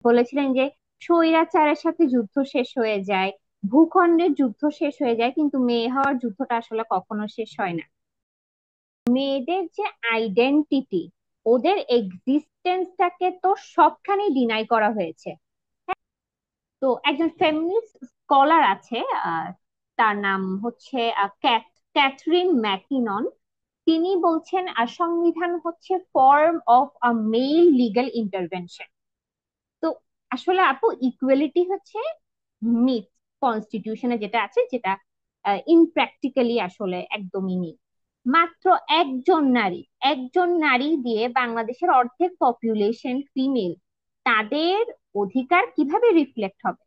বলেছিলেন যে স্বৈরাচারের সাথে যুদ্ধ শেষ হয়ে যায়, ভূখণ্ডের যুদ্ধ শেষ হয়ে যায়, কিন্তু মেয়ে হওয়ার যুদ্ধটা আসলে কখনো শেষ হয় না। মেয়েদের যে আইডেন্টিটি, ওদের এক্সিস্টেন্সটাকে তো সবখানে ডিনাই করা হয়েছে। তো একজন ফেমিনিস্ট স্কলার আছে, তার নাম হচ্ছে ক্যাথরিন ম্যাকিনন। তিনি বলছেন সংবিধান হচ্ছে form of a male legal intervention. তো আসলে আপু ইকুয়ালিটি হচ্ছে মিথ, কনস্টিটিউশনে যেটা আছে, যেটা ইনপ্র্যাকটিক্যালি আসলে একদমই নেই। মাত্র একজন নারী দিয়ে বাংলাদেশের অর্ধেক পপুলেশন ফিমেল, তাদের অধিকার কিভাবে রিফ্লেক্ট হবে?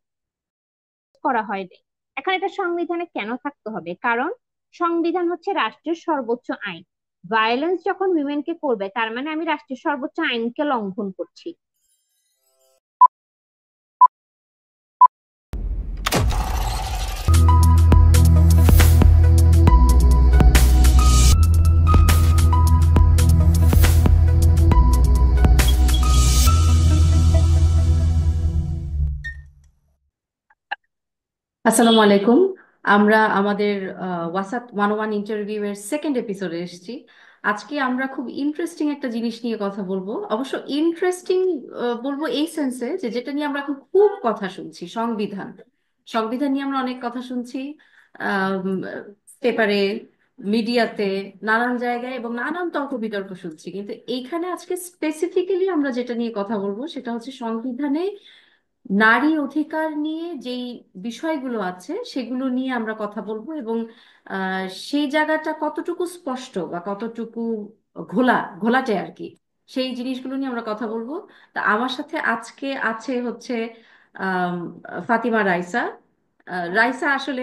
করা হয়নি। এখন এটা সংবিধানে কেন থাকতে হবে? কারণ সংবিধান হচ্ছে রাষ্ট্রের সর্বোচ্চ আইন। ভায়োলেন্স যখন উইমেনকে করবে, তার মানে আমি রাষ্ট্রের সর্বোচ্চ আইনকে লঙ্ঘন করছি। আসসালামু আলাইকুম। আমরা আমাদের ওয়াসাত 101 ইন্টারভিউ এর সেকেন্ড এপিসোডে এসেছি। আজকে আমরা খুব ইন্টারেস্টিং একটা জিনিস নিয়ে কথা বলবো। অবশ্য ইন্টারেস্টিং বলবো এই সেন্সে যে যেটা নিয়ে আমরা এখন খুব কথা শুনছি, সংবিধান। সংবিধান নিয়ে আমরা অনেক কথা শুনছি, পেপারে, মিডিয়াতে, নানান জায়গায় এবং নানান তর্ক বিতর্ক শুনছি, কিন্তু এইখানে আজকে স্পেসিফিক্যালি আমরা যেটা নিয়ে কথা বলবো সেটা হচ্ছে সংবিধানে নারী অধিকার নিয়ে যেই বিষয়গুলো আছে সেগুলো নিয়ে আমরা কথা বলবো, এবং সেই জায়গাটা কতটুকু স্পষ্ট বা কতটুকু ঘোলা ঘোলাটে আর কি, সেই জিনিসগুলো নিয়ে আমরা কথা বলবো। তা আমার সাথে আজকে আছে হচ্ছে আম, ফাতিমা রাইসা। রাইসা আসলে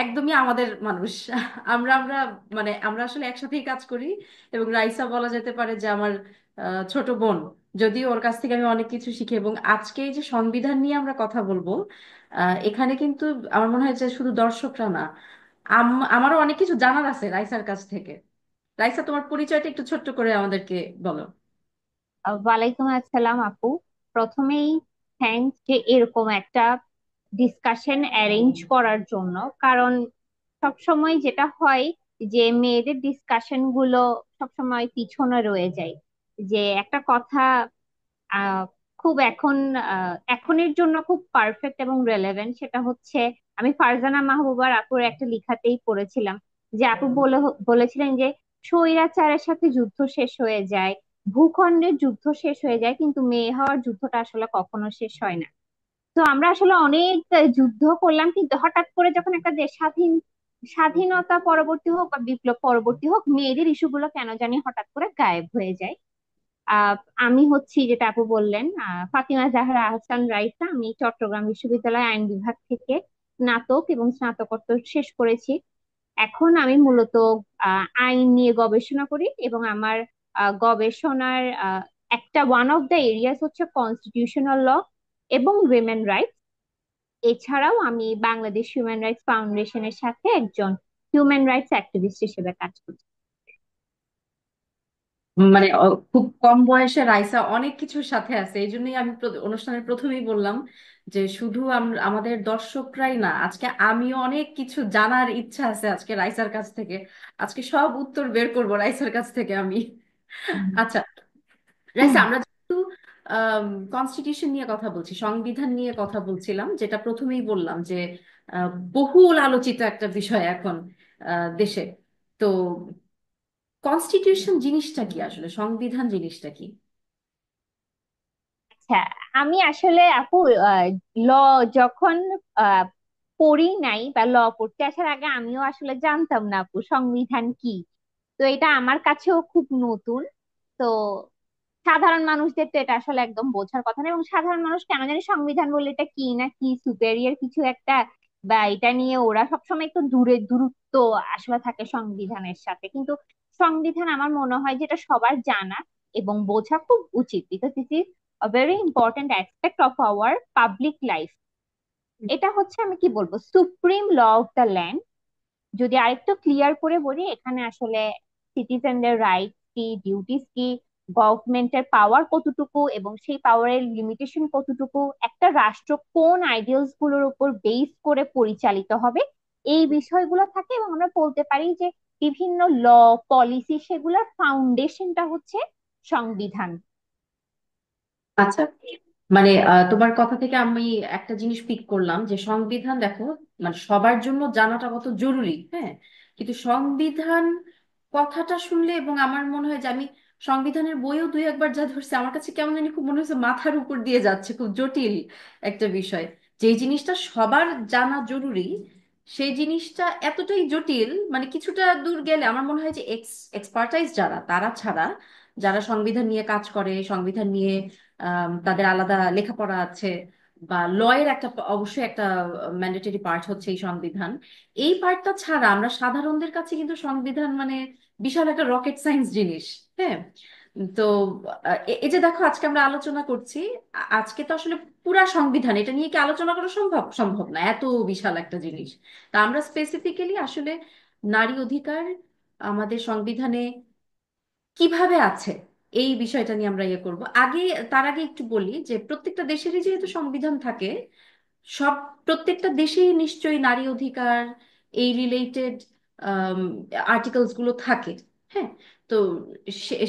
একদমই আমাদের মানুষ। আমরা আমরা মানে আমরা আসলে একসাথেই কাজ করি, এবং রাইসা বলা যেতে পারে যে আমার ছোট বোন। যদিও ওর কাছ থেকে আমি অনেক কিছু শিখি, এবং আজকে এই যে সংবিধান নিয়ে আমরা কথা বলবো, এখানে কিন্তু আমার মনে হয় যে শুধু দর্শকরা না, আমারও অনেক কিছু জানার আছে রাইসার কাছ থেকে। রাইসা, তোমার পরিচয়টা একটু ছোট্ট করে আমাদেরকে বলো। ওয়ালাইকুম আসসালাম আপু। প্রথমেই থ্যাংকস যে এরকম একটা ডিসকাশন অ্যারেঞ্জ করার জন্য। কারণ সবসময় যেটা হয় যে মেয়েদের ডিসকাশন গুলো সবসময় পিছনে রয়ে যায়। যে একটা কথা আহ খুব এখনের জন্য খুব পারফেক্ট এবং রেলেভেন্ট, সেটা হচ্ছে আমি ফারজানা মাহবুবার আপুর একটা লেখাতেই পড়েছিলাম যে আপু বলেছিলেন যে স্বৈরাচারের সাথে যুদ্ধ শেষ হয়ে যায়, ভূখণ্ডের যুদ্ধ শেষ হয়ে যায়, কিন্তু মেয়ে হওয়ার যুদ্ধটা আসলে কখনো শেষ হয় না। তো আমরা আসলে অনেক যুদ্ধ করলাম, কিন্তু হঠাৎ করে যখন একটা দেশ স্বাধীনতা পরবর্তী হোক বা বিপ্লব পরবর্তী হোক, মেয়েদের ইস্যুগুলো কেন জানি হঠাৎ করে গায়েব হয়ে যায়। আহ আমি হচ্ছি, যেটা আপু বললেন, ফাতিমা জাহরা আহসান রাইসা। আমি চট্টগ্রাম বিশ্ববিদ্যালয় আইন বিভাগ থেকে স্নাতক এবং স্নাতকোত্তর শেষ করেছি। এখন আমি মূলত আইন নিয়ে গবেষণা করি, এবং আমার গবেষণার একটা ওয়ান অফ দ্য এরিয়াস হচ্ছে কনস্টিটিউশনাল ল এবং উইমেন রাইটস। এছাড়াও আমি বাংলাদেশ হিউম্যান রাইটস ফাউন্ডেশনের সাথে একজন হিউম্যান রাইটস অ্যাক্টিভিস্ট হিসেবে কাজ করছি। মানে খুব কম বয়সে রাইসা অনেক কিছুর সাথে আছে, এই জন্যই আমি অনুষ্ঠানের প্রথমেই বললাম যে শুধু আমাদের দর্শকরাই না, আজকে আমিও অনেক কিছু জানার ইচ্ছা আছে আজকে রাইসার কাছ থেকে। আজকে সব উত্তর বের করবো রাইসার কাছ থেকে আমি। আচ্ছা রাইসা, আমরা যেহেতু কনস্টিটিউশন নিয়ে কথা বলছি, সংবিধান নিয়ে কথা বলছিলাম, যেটা প্রথমেই বললাম যে বহুল আলোচিত একটা বিষয় এখন দেশে। তো কনস্টিটিউশন জিনিসটা কি, আসলে সংবিধান জিনিসটা কি? আচ্ছা, আমি আসলে আপু ল যখন আহ, পড়ি নাই বা ল পড়তে আসার আগে আমিও আসলে জানতাম না আপু সংবিধান কি। তো এটা আমার কাছেও খুব নতুন। তো সাধারণ মানুষদের তো এটা আসলে একদম বোঝার কথা না, এবং সাধারণ মানুষ কেন জানি সংবিধান বলে এটা কি না কি সুপেরিয়র কিছু একটা, বা এটা নিয়ে ওরা সবসময় একটু দূরত্ব আসলে থাকে সংবিধানের সাথে। কিন্তু সংবিধান আমার মনে হয় যেটা সবার জানা এবং বোঝা খুব উচিত, because this is a very important aspect of our public life. এটা হচ্ছে, আমি কি বলবো, supreme law of the land. যদি আরেকটু ক্লিয়ার করে বলি, এখানে আসলে সিটিজেনদের রাইটস কি, ডিউটিস কি, গভর্নমেন্টের পাওয়ার কতটুকু এবং সেই পাওয়ারের লিমিটেশন কতটুকু, একটা রাষ্ট্র কোন আইডিয়ালস গুলোর উপর বেস করে পরিচালিত হবে, এই বিষয়গুলো থাকে। এবং আমরা বলতে পারি যে বিভিন্ন ল, পলিসি, সেগুলোর ফাউন্ডেশনটা হচ্ছে সংবিধান। আচ্ছা, মানে তোমার কথা থেকে আমি একটা জিনিস পিক করলাম যে সংবিধান, দেখো, মানে সবার জন্য জানাটা কত জরুরি, হ্যাঁ, কিন্তু সংবিধান কথাটা শুনলে, এবং আমার মনে হয় যে আমি সংবিধানের বইও দুই একবার যা ধরছি, আমার কাছে কেমন জানি খুব মনে হচ্ছে মাথার উপর দিয়ে যাচ্ছে, খুব জটিল একটা বিষয়। যে জিনিসটা সবার জানা জরুরি, সেই জিনিসটা এতটাই জটিল, মানে কিছুটা দূর গেলে আমার মনে হয় যে এক্সপার্টাইজ যারা, তারা ছাড়া, যারা সংবিধান নিয়ে কাজ করে, সংবিধান নিয়ে তাদের আলাদা লেখাপড়া আছে, বা লয়ের একটা অবশ্যই একটা ম্যান্ডেটরি পার্ট হচ্ছে এই সংবিধান, এই পার্টটা ছাড়া আমরা সাধারণদের কাছে কিন্তু সংবিধান মানে বিশাল একটা রকেট সায়েন্স জিনিস। হ্যাঁ, তো এই যে দেখো আজকে আমরা আলোচনা করছি, আজকে তো আসলে পুরা সংবিধান এটা নিয়ে কি আলোচনা করা সম্ভব? সম্ভব না, এত বিশাল একটা জিনিস। তা আমরা স্পেসিফিক্যালি আসলে নারী অধিকার আমাদের সংবিধানে কিভাবে আছে, এই বিষয়টা নিয়ে আমরা ইয়ে করব আগে। তার আগে একটু বলি যে প্রত্যেকটা দেশেরই যেহেতু সংবিধান থাকে, সব প্রত্যেকটা দেশেই নিশ্চয়ই নারী অধিকার এই রিলেটেড আর্টিকেলস গুলো থাকে। হ্যাঁ, তো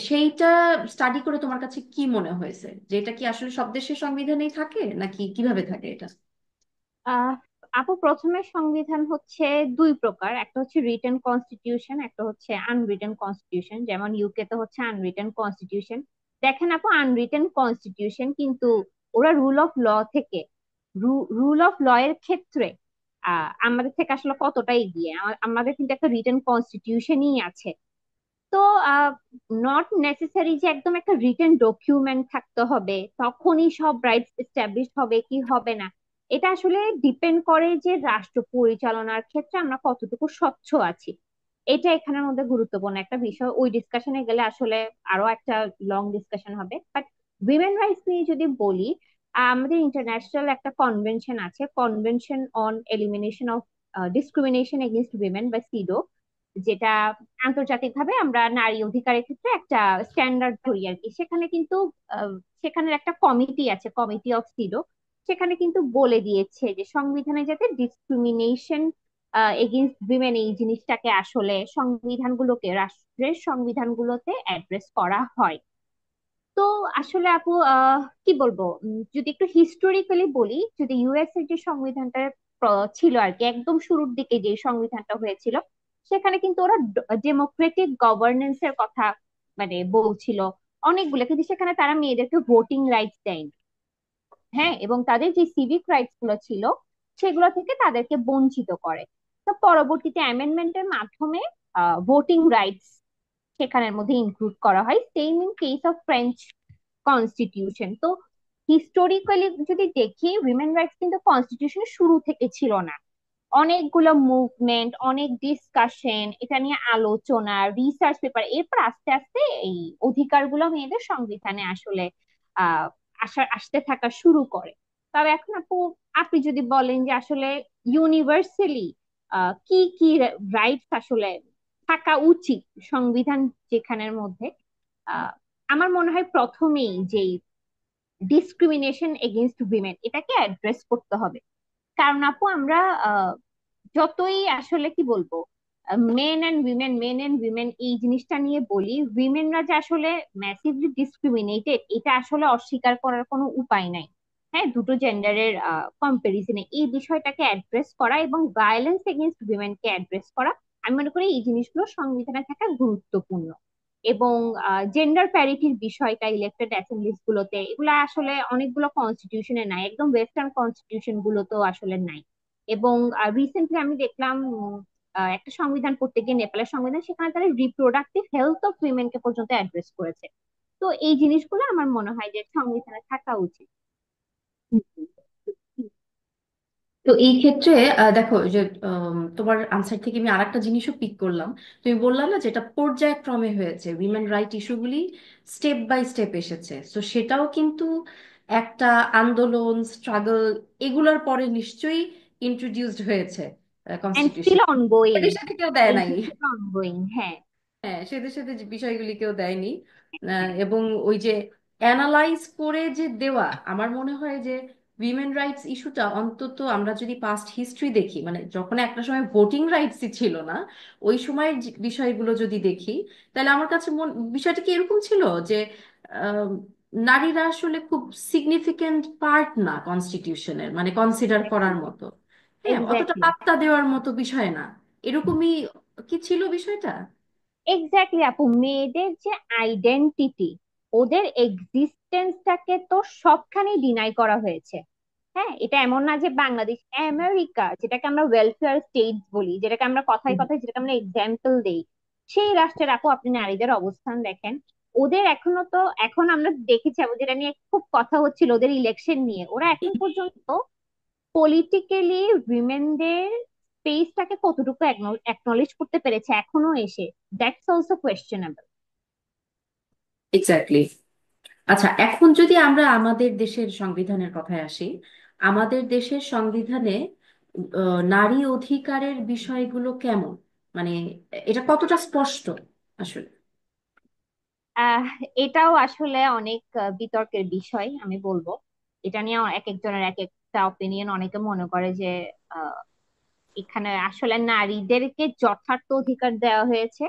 সেইটা স্টাডি করে তোমার কাছে কি মনে হয়েছে, যে এটা কি আসলে সব দেশের সংবিধানেই থাকে নাকি কিভাবে থাকে এটা? আহ আপু, প্রথমে সংবিধান হচ্ছে দুই প্রকার, একটা হচ্ছে রিটেন কনস্টিটিউশন, একটা হচ্ছে আনরিটেন কনস্টিটিউশন। যেমন ইউকে তে হচ্ছে আনরিটেন কনস্টিটিউশন। দেখেন আপু, আনরিটেন কনস্টিটিউশন কিন্তু ওরা রুল অফ ল থেকে, রুল অফ ল এর ক্ষেত্রে আমাদের থেকে আসলে কতটা এগিয়ে। আমাদের কিন্তু একটা রিটেন কনস্টিটিউশনই আছে। তো নট নেসেসারি যে একদম একটা রিটেন ডকুমেন্ট থাকতে হবে তখনই সব রাইটস এস্টাবলিশ হবে কি হবে না। এটা আসলে ডিপেন্ড করে যে রাষ্ট্র পরিচালনার ক্ষেত্রে আমরা কতটুকু স্বচ্ছ আছি। এটা এখানের মধ্যে গুরুত্বপূর্ণ একটা বিষয়। ওই ডিসকাশনে গেলে আসলে আরো একটা লং ডিসকাশন হবে। বাট উইমেন রাইটস নিয়ে যদি বলি, আমাদের ইন্টারন্যাশনাল একটা কনভেনশন আছে, convention on elimination of discrimination against women বা সিডো, যেটা আন্তর্জাতিকভাবে আমরা নারী অধিকারের ক্ষেত্রে একটা স্ট্যান্ডার্ড ধরি আর কি। সেখানে কিন্তু আহ, সেখানের একটা কমিটি আছে, কমিটি অফ সিডো। সেখানে কিন্তু বলে দিয়েছে যে সংবিধানে যাতে ডিসক্রিমিনেশন এগেইনস্ট উইমেন, এই জিনিসটাকে আসলে সংবিধানগুলোকে, রাষ্ট্রের সংবিধানগুলোতে অ্যাড্রেস করা হয়। তো আসলে আপু, কি বলবো, যদি একটু হিস্টোরিক্যালি বলি, যদি ইউএস এর যে সংবিধানটা ছিল আর কি, একদম শুরুর দিকে যে সংবিধানটা হয়েছিল, সেখানে কিন্তু ওরা ডেমোক্রেটিক গভর্নেন্স এর কথা মানে বলছিল অনেকগুলো, কিন্তু সেখানে তারা মেয়েদেরকে ভোটিং রাইটস দেয়নি। হ্যাঁ, এবং তাদের যে সিভিক রাইটস গুলো ছিল সেগুলো থেকে তাদেরকে বঞ্চিত করে। তো পরবর্তীতে অ্যামেন্ডমেন্টের মাধ্যমে ভোটিং রাইটস সেখানের মধ্যে ইনক্লুড করা হয়। Same in case of French constitution. তো হিস্টোরিক্যালি যদি দেখি, উইমেন রাইটস কিন্তু কনস্টিটিউশনের শুরু থেকে ছিল না। অনেকগুলো মুভমেন্ট, অনেক ডিসকাশন, এটা নিয়ে আলোচনা, রিসার্চ পেপার, এরপর আস্তে আস্তে এই অধিকারগুলো মেয়েদের সংবিধানে আসলে আহ আসতে থাকা শুরু করে। তবে এখন আপু, আপনি যদি বলেন যে আসলে ইউনিভার্সালি কি কি রাইটস আসলে থাকা উচিত সংবিধান যেখানের মধ্যে, আহ আমার মনে হয় প্রথমেই যে ডিসক্রিমিনেশন এগেইনস্ট উইমেন, এটাকে অ্যাড্রেস করতে হবে। কারণ আপু, আমরা আহ, যতই আসলে কি বলবো, মেন এন্ড উইমেন এই জিনিসটা নিয়ে বলি, উইমেনরা যে আসলে ম্যাসিভলি ডিসক্রিমিনেটেড, এটা আসলে অস্বীকার করার কোনো উপায় নাই। হ্যাঁ, দুটো জেন্ডারের কম্পারিজনে এই বিষয়টাকে অ্যাড্রেস করা এবং ভায়োলেন্স এগেইনস্ট উইমেনকে অ্যাড্রেস করা, আমি মনে করি এই জিনিসগুলো সংবিধানে থাকা গুরুত্বপূর্ণ। এবং জেন্ডার প্যারিটির বিষয়টা ইলেক্টেড অ্যাসেম্বলিজ গুলোতে, এগুলো আসলে অনেকগুলো কনস্টিটিউশনে নাই, একদম ওয়েস্টার্ন কনস্টিটিউশন গুলোতেও আসলে নাই। এবং রিসেন্টলি আমি দেখলাম একটা সংবিধান পড়তে গিয়ে, নেপালের সংবিধান, সেখানে তারা রিপ্রোডাক্টিভ হেলথ অফ উইমেনকে পর্যন্ত অ্যাড্রেস করেছে। তো এই জিনিসগুলো আমার মনে হয় যে সংবিধানে থাকা উচিত। তো এই ক্ষেত্রে দেখো যে তোমার আনসার থেকে আমি আরেকটা জিনিসও পিক করলাম। তুমি বললা না যেটা পর্যায়ক্রমে হয়েছে, উইমেন রাইট ইস্যুগুলি স্টেপ বাই স্টেপ এসেছে, তো সেটাও কিন্তু একটা আন্দোলন, স্ট্রাগল, এগুলোর পরে নিশ্চয়ই ইন্ট্রোডিউসড হয়েছে এন্ড কনস্টিটিউশন। Still ongoing. এদের সাথে কেউ দেয় এই নাই। জিনিসটা অনগোয়িং, হ্যাঁ। হ্যাঁ, সেদের সাথে যে বিষয়গুলি কেউ দেয়নি। এবং ওই যে অ্যানালাইজ করে যে দেওয়া, আমার মনে হয় যে উইমেন রাইটস ইস্যুটা অন্তত আমরা যদি পাস্ট হিস্ট্রি দেখি, মানে যখন একটা সময় ভোটিং রাইটসই ছিল না, ওই সময়ের বিষয়গুলো যদি দেখি, তাহলে আমার কাছে বিষয়টা কি এরকম ছিল যে আহ, নারীরা আসলে খুব সিগনিফিকেন্ট পার্ট না কনস্টিটিউশনের, মানে কনসিডার করার মতো, হ্যাঁ, অতটা এক্স্যাক্টলি, পাত্তা দেওয়ার মতো বিষয় না, এরকমই কি ছিল বিষয়টা? এক্স্যাক্টলি আপু, মেয়েদের যে আইডেন্টিটি, ওদের এক্সিস্টেন্সটাকে তো সবখানেই ডিনাই করা হয়েছে। হ্যাঁ, এটা এমন না যে বাংলাদেশ, আমেরিকা যেটাকে আমরা ওয়েলফেয়ার স্টেট বলি, যেটাকে আমরা কথায় কথায়, যেটাকে আমরা এক্সাম্পল দেই, সেই রাষ্ট্রের আপু আপনি নারীদের অবস্থান দেখেন। ওদের এখনো তো, এখন আমরা দেখেছি আপু, যেটা নিয়ে খুব কথা হচ্ছিল ওদের ইলেকশন নিয়ে, ওরা এখন পর্যন্ত পলিটিক্যালি উইমেনদের স্পেসটাকে কতটুকু অ্যাকনলেজ করতে পেরেছে এখনো এসে, দ্যাটস অলসো কোয়েশ্চেনেবল। এক্স্যাক্টলি। আচ্ছা, এখন যদি আমরা আমাদের দেশের সংবিধানের কথায় আসি, আমাদের দেশের সংবিধানে নারী অধিকারের বিষয়গুলো কেমন, মানে এটা কতটা স্পষ্ট আসলে? আহ এটাও আসলে অনেক বিতর্কের বিষয় আমি বলবো। এটা নিয়ে এক একজনের এক একটা অপিনিয়ন। অনেকে মনে করে যে আহ, এখানে আসলে নারীদেরকে যথার্থ অধিকার দেওয়া হয়েছে,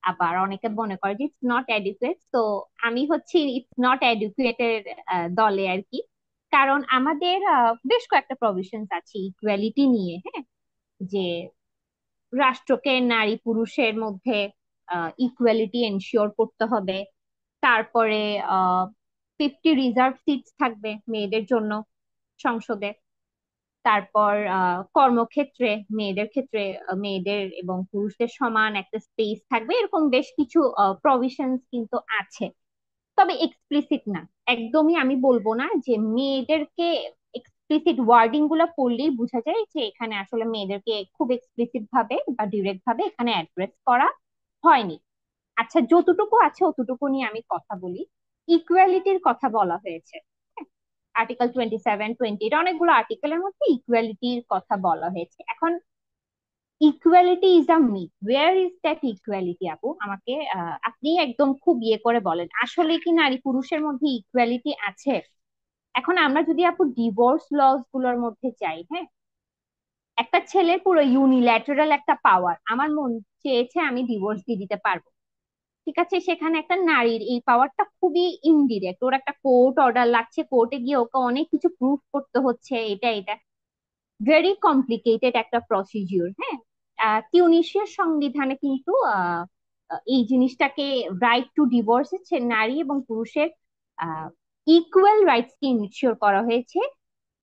আবার অনেকে মনে করে যে ইটস নট এডুকেট। তো আমি হচ্ছি ইটস নট এডুকেটেড দলে আর কি। কারণ আমাদের বেশ কয়েকটা প্রভিশনস আছে ইকুয়ালিটি নিয়ে, হ্যাঁ, যে রাষ্ট্রকে নারী পুরুষের মধ্যে ইকুয়ালিটি এনশিওর করতে হবে। তারপরে 50 রিজার্ভ সিটস থাকবে মেয়েদের জন্য সংসদে। তারপর কর্মক্ষেত্রে মেয়েদের ক্ষেত্রে মেয়েদের এবং পুরুষদের সমান একটা স্পেস থাকবে, এরকম বেশ কিছু প্রভিশনস কিন্তু আছে। তবে এক্সপ্লিসিট না, একদমই আমি বলবো না যে মেয়েদেরকে, এক্সপ্লিসিট ওয়ার্ডিং গুলো পড়লেই বোঝা যায় যে এখানে আসলে মেয়েদেরকে খুব এক্সপ্লিসিট ভাবে বা ডিরেক্ট ভাবে এখানে অ্যাড্রেস করা হয়নি। আচ্ছা, যতটুকু আছে অতটুকু নিয়ে আমি কথা বলি। ইকুয়ালিটির কথা বলা হয়েছে, আর্টিকেল 27, 20, এটা অনেকগুলো আর্টিকেলের মধ্যে ইকুয়ালিটির কথা বলা হয়েছে। এখন equality is a myth, where is that equality আপু? আমাকে আপনি একদম খুব ইয়ে করে বলেন, আসলে কি নারী পুরুষের মধ্যে ইকুয়ালিটি আছে? এখন আমরা যদি আপু ডিভোর্স লস গুলোর মধ্যে যাই, হ্যাঁ, একটা ছেলের পুরো ইউনিল্যাটারাল একটা পাওয়ার, আমার মন চেয়েছে আমি ডিভোর্স দিয়ে দিতে পারবো, ঠিক আছে। সেখানে একটা নারীর এই পাওয়ারটা খুবই ইনডিরেক্ট, ওর একটা কোর্ট অর্ডার লাগছে, কোর্টে গিয়ে ওকে অনেক কিছু প্রুফ করতে হচ্ছে, এটা এটা ভেরি কমপ্লিকেটেড একটা প্রসিডিউর। হ্যাঁ, তিউনিসিয়ার সংবিধানে কিন্তু এই জিনিসটাকে, রাইট টু ডিভোর্স হচ্ছে নারী এবং পুরুষের ইকুয়াল রাইটস কে ইনশিওর করা হয়েছে।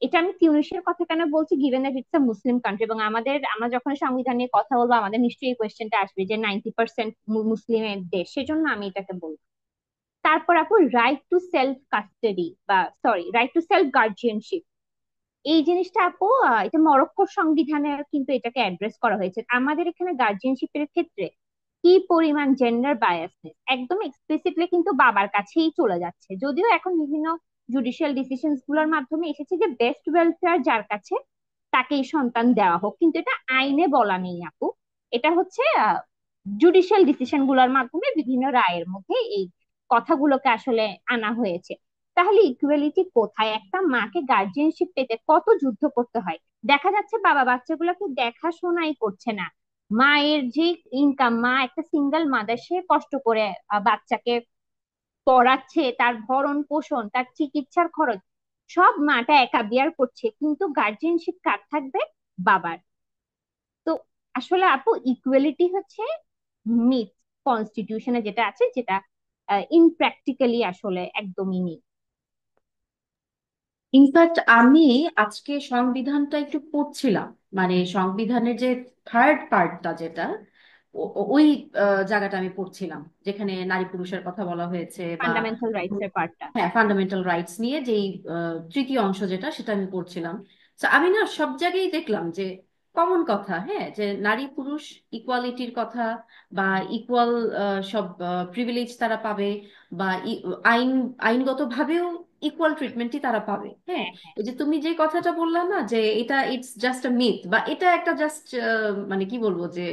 এটা আমি তিউনিসিয়ার কথা কেন বলছি, given that it's a Muslim country, এবং আমাদের, আমরা যখন সংবিধান নিয়ে কথা বলবো আমাদের নিশ্চয়ই এই কোয়েশ্চেনটা আসবে যে 90% মুসলিমের দেশ, সেজন্য আমি এটাকে বলবো। তারপর আপু রাইট টু সেলফ কাস্টাডি, বা sorry, right two self guardianship, এই জিনিসটা আপু এটা মরক্কোর সংবিধানে কিন্তু এটাকে অ্যাড্রেস করা হয়েছে। আমাদের এখানে গার্জিয়ানশিপের ক্ষেত্রে কি পরিমাণ জেন্ডার বায়াসনেস, একদম এক্সপ্লিসিটলি কিন্তু বাবার কাছেই চলে যাচ্ছে। যদিও এখন বিভিন্ন জুডিশিয়াল ডিসিশনস গুলোর মাধ্যমে এসেছে যে বেস্ট ওয়েলফেয়ার যার কাছে তাকেই সন্তান দেওয়া হোক, কিন্তু এটা আইনে বলা নেই আপু। এটা হচ্ছে জুডিশিয়াল ডিসিশন গুলোর মাধ্যমে বিভিন্ন রায়ের মধ্যে এই কথাগুলোকে আসলে আনা হয়েছে। তাহলে ইকুয়ালিটি কোথায়? একটা মাকে গার্জিয়ানশিপ পেতে কত যুদ্ধ করতে হয়। দেখা যাচ্ছে বাবা বাচ্চাগুলোকে দেখাশোনাই করছে না, মায়ের যে ইনকাম, মা একটা সিঙ্গেল মাদার, সে কষ্ট করে বাচ্চাকে পড়াচ্ছে, তার ভরণ পোষণ, তার চিকিৎসার খরচ সব মাটা একা বিয়ার করছে, কিন্তু গার্জিয়ানশিপ কার থাকবে? বাবার। তো আসলে আপু ইকুয়ালিটি হচ্ছে মিথ, কনস্টিটিউশনে যেটা আছে, যেটা ইনপ্র্যাকটিক্যালি আসলে একদমই নেই। ইনফ্যাক্ট আমি আজকে সংবিধানটা একটু পড়ছিলাম, মানে সংবিধানের যে থার্ড পার্টটা যেটা, ওই জায়গাটা আমি পড়ছিলাম, যেখানে নারী পুরুষের কথা বলা হয়েছে, বা ফান্ডামেন্টাল রাইটস এর পার্টটা। হ্যাঁ, ফান্ডামেন্টাল রাইটস নিয়ে যেই তৃতীয় অংশ যেটা, সেটা আমি পড়ছিলাম। তো আমি না সব জায়গায় দেখলাম যে কমন কথা, হ্যাঁ, যে নারী পুরুষ ইকুয়ালিটির কথা, বা ইকুয়াল সব প্রিভিলেজ তারা পাবে, বা আইন আইনগতভাবেও ইকুয়াল ট্রিটমেন্টই তারা পাবে, হ্যাঁ। হ্যাঁ, হ্যাঁ, এই যে তুমি যে কথাটা বললা না, যে এটা ইটস জাস্ট আ মিথ, বা এটা একটা জাস্ট, মানে কি বলবো, যে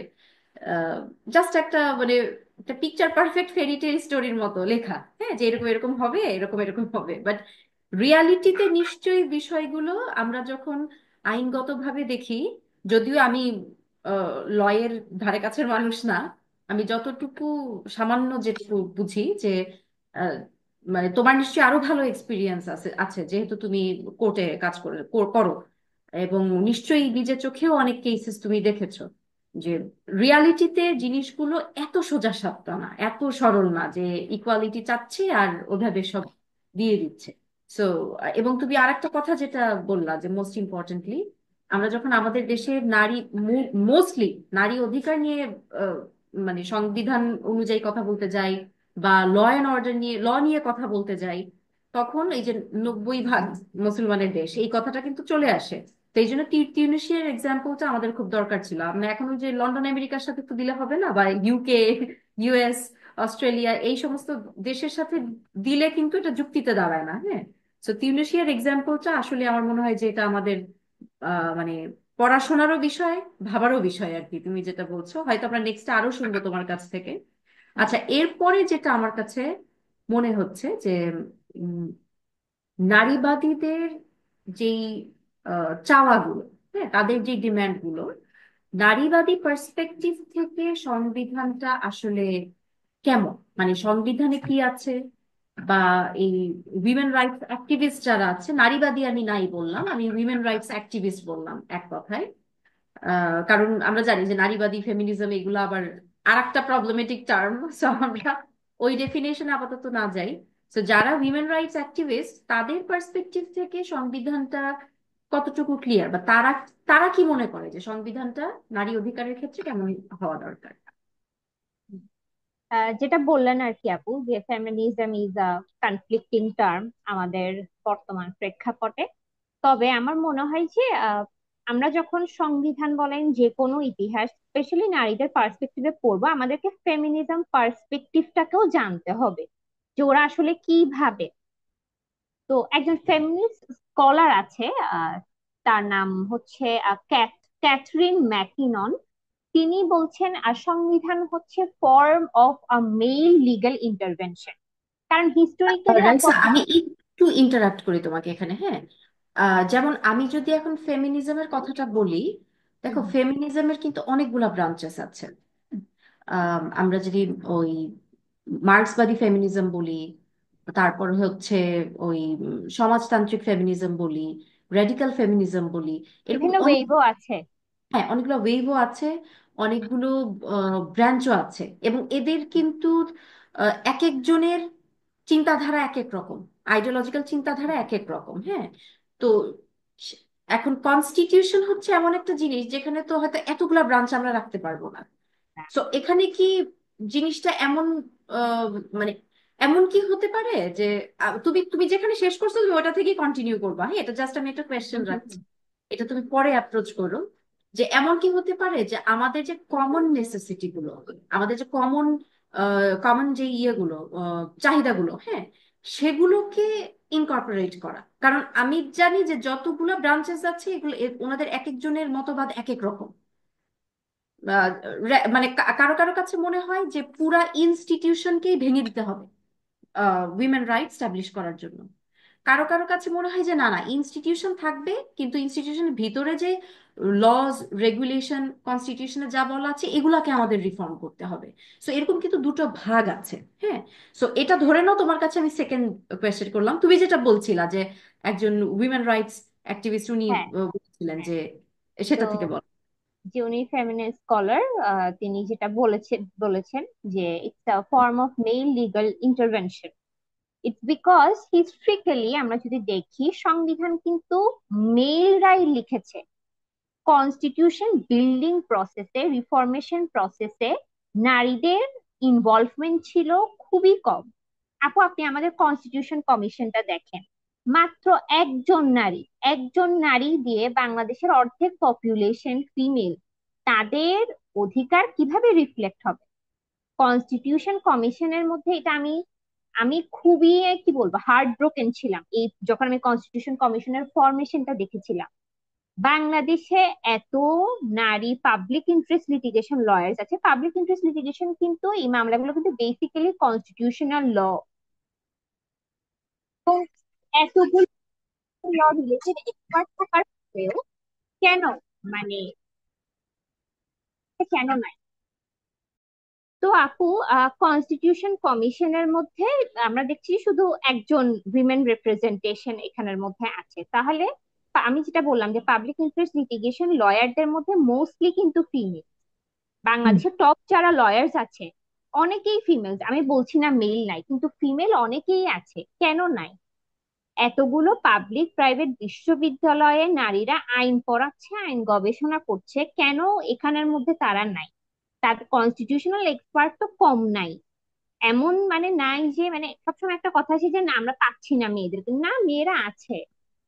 জাস্ট একটা, মানে একটা পিকচার পারফেক্ট ফেরি টেল স্টোরির মতো লেখা, হ্যাঁ, যে এরকম এরকম হবে, এরকম এরকম হবে, বাট রিয়ালিটিতে নিশ্চয়ই বিষয়গুলো আমরা যখন আইনগতভাবে দেখি, যদিও আমি লয়ের ধারে কাছের মানুষ না, আমি যতটুকু সামান্য যেটুকু বুঝি যে আহ, মানে তোমার নিশ্চয়ই আরো ভালো এক্সপিরিয়েন্স আছে আছে যেহেতু তুমি কোর্টে কাজ করো, এবং নিশ্চয়ই নিজের চোখেও অনেক কেসেস তুমি দেখেছো, যে রিয়ালিটিতে জিনিসগুলো এত সোজা সাপটা না, এত সরল না যে ইকুয়ালিটি চাচ্ছে আর ওভাবে সব দিয়ে দিচ্ছে। সো, এবং তুমি আরেকটা কথা যেটা বললা যে মোস্ট ইম্পর্টেন্টলি, আমরা যখন আমাদের দেশের নারী, মোস্টলি নারী অধিকার নিয়ে আহ, মানে সংবিধান অনুযায়ী কথা বলতে যাই, বা ল অ্যান্ড অর্ডার নিয়ে, ল নিয়ে কথা বলতে যাই, তখন এই যে 90% মুসলমানের দেশ, এই কথাটা কিন্তু চলে আসে। তো এই জন্য টিউনিশিয়ার এক্সাম্পলটা আমাদের খুব দরকার ছিল। আমরা এখন ওই যে লন্ডন আমেরিকার সাথে তো দিলে হবে না, বা ইউকে, ইউএস, অস্ট্রেলিয়া, এই সমস্ত দেশের সাথে দিলে কিন্তু এটা যুক্তিতে দাঁড়ায় না, হ্যাঁ। তো টিউনিশিয়ার এক্সাম্পলটা আসলে আমার মনে হয় যে এটা আমাদের মানে পড়াশোনারও বিষয়, ভাবারও বিষয় আর কি। তুমি যেটা বলছো হয়তো আমরা নেক্সট আরো শুনবো তোমার কাছ থেকে। আচ্ছা, এরপরে যেটা আমার কাছে মনে হচ্ছে যে উম, নারীবাদীদের যেই চাওয়াগুলো, হ্যাঁ, তাদের যে ডিমান্ড গুলো, নারীবাদী পার্সপেক্টিভ থেকে সংবিধানটা আসলে কেমন, মানে সংবিধানে কি আছে, বা এই উইমেন রাইটস অ্যাক্টিভিস্ট যারা আছে, নারীবাদী আমি নাই বললাম, আমি উইমেন রাইটস অ্যাক্টিভিস্ট বললাম এক কথায়। কারণ আমরা জানি যে নারীবাদী ফেমিনিজম এগুলো আবার আরেকটা প্রবলেমেটিক টার্ম, সো আমরা ওই ডেফিনেশন আপাতত না যাই। তো যারা উইমেন রাইটস অ্যাক্টিভিস্ট, তাদের পার্সপেক্টিভ থেকে সংবিধানটা কতটুকু ক্লিয়ার, বা তারা তারা কি মনে করে যে সংবিধানটা নারী অধিকারের ক্ষেত্রে কেমন হওয়া দরকার? যেটা বললেন আর কি আপু, যে feminism is a conflicting term আমাদের বর্তমান প্রেক্ষাপটে। তবে আমার মনে হয় যে আমরা যখন সংবিধান বলেন যে কোনো ইতিহাস, স্পেশালি নারীদের পার্সপেক্টিভে পড়বো, আমাদেরকে ফেমিনিজম পার্সপেক্টিভটাকেও জানতে হবে যে ওরা আসলে কি ভাবে। তো একজন ফেমিনিস্ট স্কলার আছে, আহ, তার নাম হচ্ছে ক্যাথরিন ম্যাকিনন। তিনি বলছেন সংবিধান হচ্ছে form of a male legal intervention. কারণ হিস্টোরিক্যালি আপু রাইসা, আমি একটু ইন্টারাপ্ট করি তোমাকে এখানে, হ্যাঁ। যেমন আমি যদি এখন ফেমিনিজমের কথাটা বলি, দেখো ফেমিনিজমের কিন্তু অনেকগুলা ব্রাঞ্চেস আছে। আমরা যদি ওই মার্ক্সবাদী ফেমিনিজম বলি, তারপর হচ্ছে ওই সমাজতান্ত্রিক ফেমিনিজম বলি, রেডিক্যাল ফেমিনিজম বলি, এরকম বিভিন্ন অনেক, ওয়েভও আছে। হ্যাঁ, অনেকগুলো ওয়েভও আছে, অনেকগুলো ব্রাঞ্চও আছে, এবং এদের কিন্তু এক একজনের চিন্তাধারা এক এক রকম, আইডিওলজিক্যাল চিন্তাধারা এক এক রকম, হ্যাঁ। তো স- এখন কনস্টিটিউশন হচ্ছে এমন একটা জিনিস যেখানে তো হয়তো এতগুলা ব্রাঞ্চ আমরা রাখতে পারবো না। তো এখানে কি জিনিসটা এমন আহ, মানে এমন কি হতে পারে যে তুমি তুমি যেখানে শেষ করছো তুমি ওটা থেকে কন্টিনিউ করবা, হ্যাঁ, এটা জাস্ট আমি একটা কোয়েশ্চেন রাখছি, এটা তুমি পরে অ্যাপ্রোচ করো। যে এমন কি হতে পারে যে আমাদের যে কমন নেসেসিটি গুলো, আমাদের যে কমন কমন যে ইয়েগুলো, চাহিদাগুলো, হ্যাঁ, সেগুলোকে ইনকর্পোরেট করা। কারণ আমি জানি যে যতগুলো ব্রাঞ্চেস আছে এগুলো ওনাদের এক একজনের মতবাদ এক এক রকম। আহ, মানে কারো কারো কাছে মনে হয় যে পুরা ইনস্টিটিউশনকেই ভেঙে দিতে হবে উইমেন রাইট স্টাবলিশ করার জন্য। কারো কারো কাছে মনে হয় যে না না, ইনস্টিটিউশন থাকবে, কিন্তু ইনস্টিটিউশনের ভিতরে যে লজ, রেগুলেশন, কনস্টিটিউশনে যা বলা আছে এগুলাকে আমাদের রিফর্ম করতে হবে। সো এরকম কিন্তু দুটো ভাগ আছে, হ্যাঁ। সো এটা ধরে নাও তোমার কাছে আমি সেকেন্ড কোয়েশ্চেন করলাম, তুমি যেটা বলছিলা যে একজন উইমেন রাইটস অ্যাক্টিভিস্ট উনি হ্যাঁ, বলছিলেন হ্যাঁ। যে, তো সেটা থেকে বল। যে উনি ফেমিনিস্ট স্কলার, তিনি যেটা বলেছেন যে it's a form of male legal intervention. It's because historically আমরা যদি দেখি, সংবিধান কিন্তু মেলরাই লিখেছে। কনস্টিটিউশন বিল্ডিং প্রসেসে, রিফরমেশন প্রসেসে নারীদের ইনভলভমেন্ট ছিল খুবই কম। আপু, আপনি আমাদের কনস্টিটিউশন কমিশনটা দেখেন, মাত্র একজন নারী দিয়ে বাংলাদেশের অর্ধেক পপুলেশন ফিমেল। তাদের অধিকার কিভাবে রিফ্লেক্ট হবে কনস্টিটিউশন কমিশনের মধ্যে? এটা আমি আমি খুবই কি বলবো, হার্ট ব্রোকেন ছিলাম এই যখন আমি কনস্টিটিউশন কমিশনের ফরমেশনটা দেখেছিলাম। বাংলাদেশে এত নারী পাবলিক ইন্টারেস্ট লিটিগেশন লয়ার্স আছে। পাবলিক ইন্টারেস্ট লিটিগেশন কিন্তু এই মামলাগুলো কিন্তু বেসিক্যালি কনস্টিটিউশনাল ল, এবং এতগুলো ল রিলেটেড এক্সপার্ট থাকার পরেও কেন, মানে কেন নাই? তো আপু, কনস্টিটিউশন কমিশনের মধ্যে আমরা দেখছি শুধু একজন উইমেন রিপ্রেজেন্টেশন এখানের মধ্যে আছে। তাহলে আমি যেটা বললাম যে পাবলিক ইন্টারেস্ট লিটিগেশন লয়ারদের মধ্যে মোস্টলি কিন্তু ফিমেল। হুম। বাংলাদেশের টপ যারা লয়ার্স আছে অনেকেই ফিমেল, আমি বলছি না মেল নাই, কিন্তু ফিমেল অনেকেই আছে। কেন নাই? এতগুলো পাবলিক প্রাইভেট বিশ্ববিদ্যালয়ে নারীরা আইন পড়াচ্ছে, আইন গবেষণা করছে, কেন এখানের মধ্যে তারা নাই? তার কনস্টিটিউশনাল এক্সপার্ট তো কম নাই। এমন মানে নাই যে, মানে সবসময় একটা কথা আছে যে না আমরা পাচ্ছি না মেয়েদেরকে, না মেয়েরা আছে।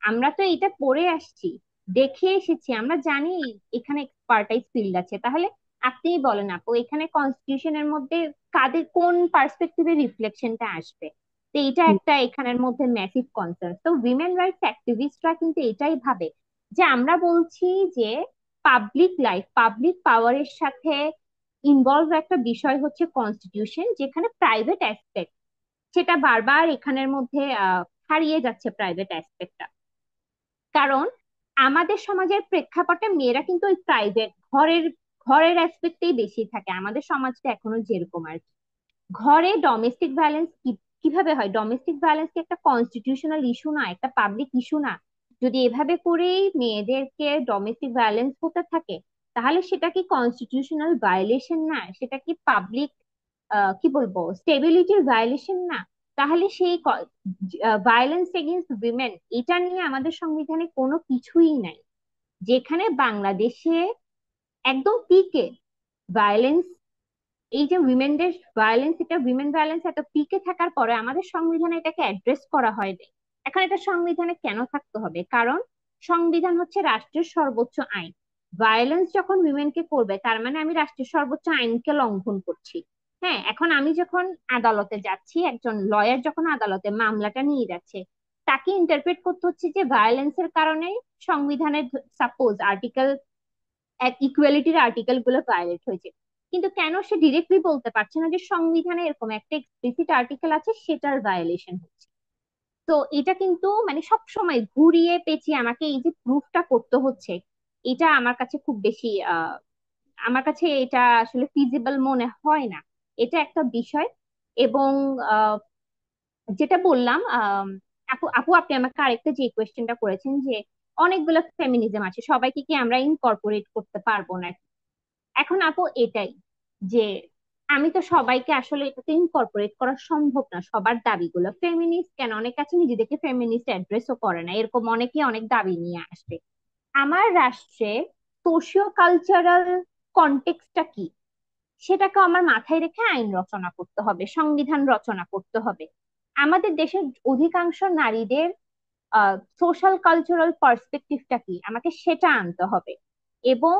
আমরা তো এটা পড়ে আসছি, দেখে এসেছি, আমরা জানি এখানে এক্সপার্টাইজ ফিল্ড আছে। তাহলে আপনিই বলেন আপু, এখানে কনস্টিটিউশনের মধ্যে কাদের কোন পার্সপেক্টিভে রিফ্লেকশনটা আসবে? তো এটা একটা এখানের মধ্যে ম্যাসিভ কনসার্ন। তো উইমেন রাইটস অ্যাক্টিভিস্টরা কিন্তু এটাই ভাবে যে আমরা বলছি যে পাবলিক লাইফ, পাবলিক পাওয়ারের সাথে ইনভলভ একটা বিষয় হচ্ছে কনস্টিটিউশন, যেখানে প্রাইভেট অ্যাসপেক্ট সেটা বারবার এখানের মধ্যে হারিয়ে যাচ্ছে প্রাইভেট অ্যাসপেক্টটা। কারণ আমাদের সমাজের প্রেক্ষাপটে মেয়েরা কিন্তু ওই প্রাইভেট ঘরের ঘরের অ্যাসপেক্টেই বেশি থাকে আমাদের সমাজটা এখনো যেরকম আর কি। ঘরে ডোমেস্টিক ভায়োলেন্স কিভাবে হয়? ডোমেস্টিক ভায়োলেন্স কি একটা কনস্টিটিউশনাল ইস্যু না, একটা পাবলিক ইস্যু না? যদি এভাবে করেই মেয়েদেরকে ডোমেস্টিক ভায়োলেন্স হতে থাকে, তাহলে সেটা কি কনস্টিটিউশনাল ভায়োলেশন না? সেটা কি পাবলিক কি বলবো স্টেবিলিটির ভায়োলেশন না? তাহলে সেই ভায়োলেন্স এগেইনস্ট উইমেন এটা নিয়ে আমাদের সংবিধানে কোনো কিছুই নাই। যেখানে বাংলাদেশে একদম পিকে ভায়োলেন্স, এই যে উইমেনদের ভায়োলেন্স, এটা উইমেন ভায়োলেন্স এত পিকে থাকার পরে আমাদের সংবিধানে এটাকে অ্যাড্রেস করা হয়নি। এখন এটা সংবিধানে কেন থাকতে হবে? কারণ সংবিধান হচ্ছে রাষ্ট্রের সর্বোচ্চ আইন। ভায়োলেন্স যখন উইমেনকে করবে তার মানে আমি রাষ্ট্রের সর্বোচ্চ আইনকে লঙ্ঘন করছি। হ্যাঁ, এখন আমি যখন আদালতে যাচ্ছি, একজন লয়ার যখন আদালতে মামলাটা নিয়ে যাচ্ছে, তাকে ইন্টারপ্রেট করতে হচ্ছে যে ভায়োলেন্সের কারণে সংবিধানের সাপোজ আর্টিকেল ইকুয়ালিটির আর্টিকেল গুলো ভায়োলেট হয়েছে। কিন্তু কেন সে ডিরেক্টলি বলতে পারছে না যে সংবিধানে এরকম একটা এক্সপ্লিসিট আর্টিকেল আছে সেটার ভায়োলেশন হচ্ছে? তো এটা কিন্তু মানে সব সময় ঘুরিয়ে পেঁচিয়ে আমাকে এই যে প্রুফটা করতে হচ্ছে, এটা আমার কাছে খুব বেশি আমার কাছে এটা আসলে ফিজিবল মনে হয় না। এটা একটা বিষয়। এবং আহ, যেটা বললাম, আপু আপু আপনি আমাকে আরেকটা যে কোয়েশ্চেনটা করেছেন যে অনেকগুলো ফেমিনিজম আছে, সবাইকে কি আমরা ইনকর্পোরেট করতে পারবো না? এখন আপু এটাই যে আমি তো সবাইকে আসলে এটাতে ইনকর্পোরেট করা সম্ভব না। সবার দাবিগুলো ফেমিনিস্ট কেন, অনেক আছে নিজেদেরকে ফেমিনিস্ট অ্যাড্রেসও করে না, এরকম অনেকে অনেক দাবি নিয়ে আসবে। আমার রাষ্ট্রে সোশিও কালচারাল কনটেক্সটটা কি সেটাকে আমার মাথায় রেখে আইন রচনা করতে হবে, সংবিধান রচনা করতে হবে। আমাদের দেশের অধিকাংশ নারীদের সোশ্যাল কালচারাল পার্সপেক্টিভটা কি আমাকে সেটা আনতে হবে, এবং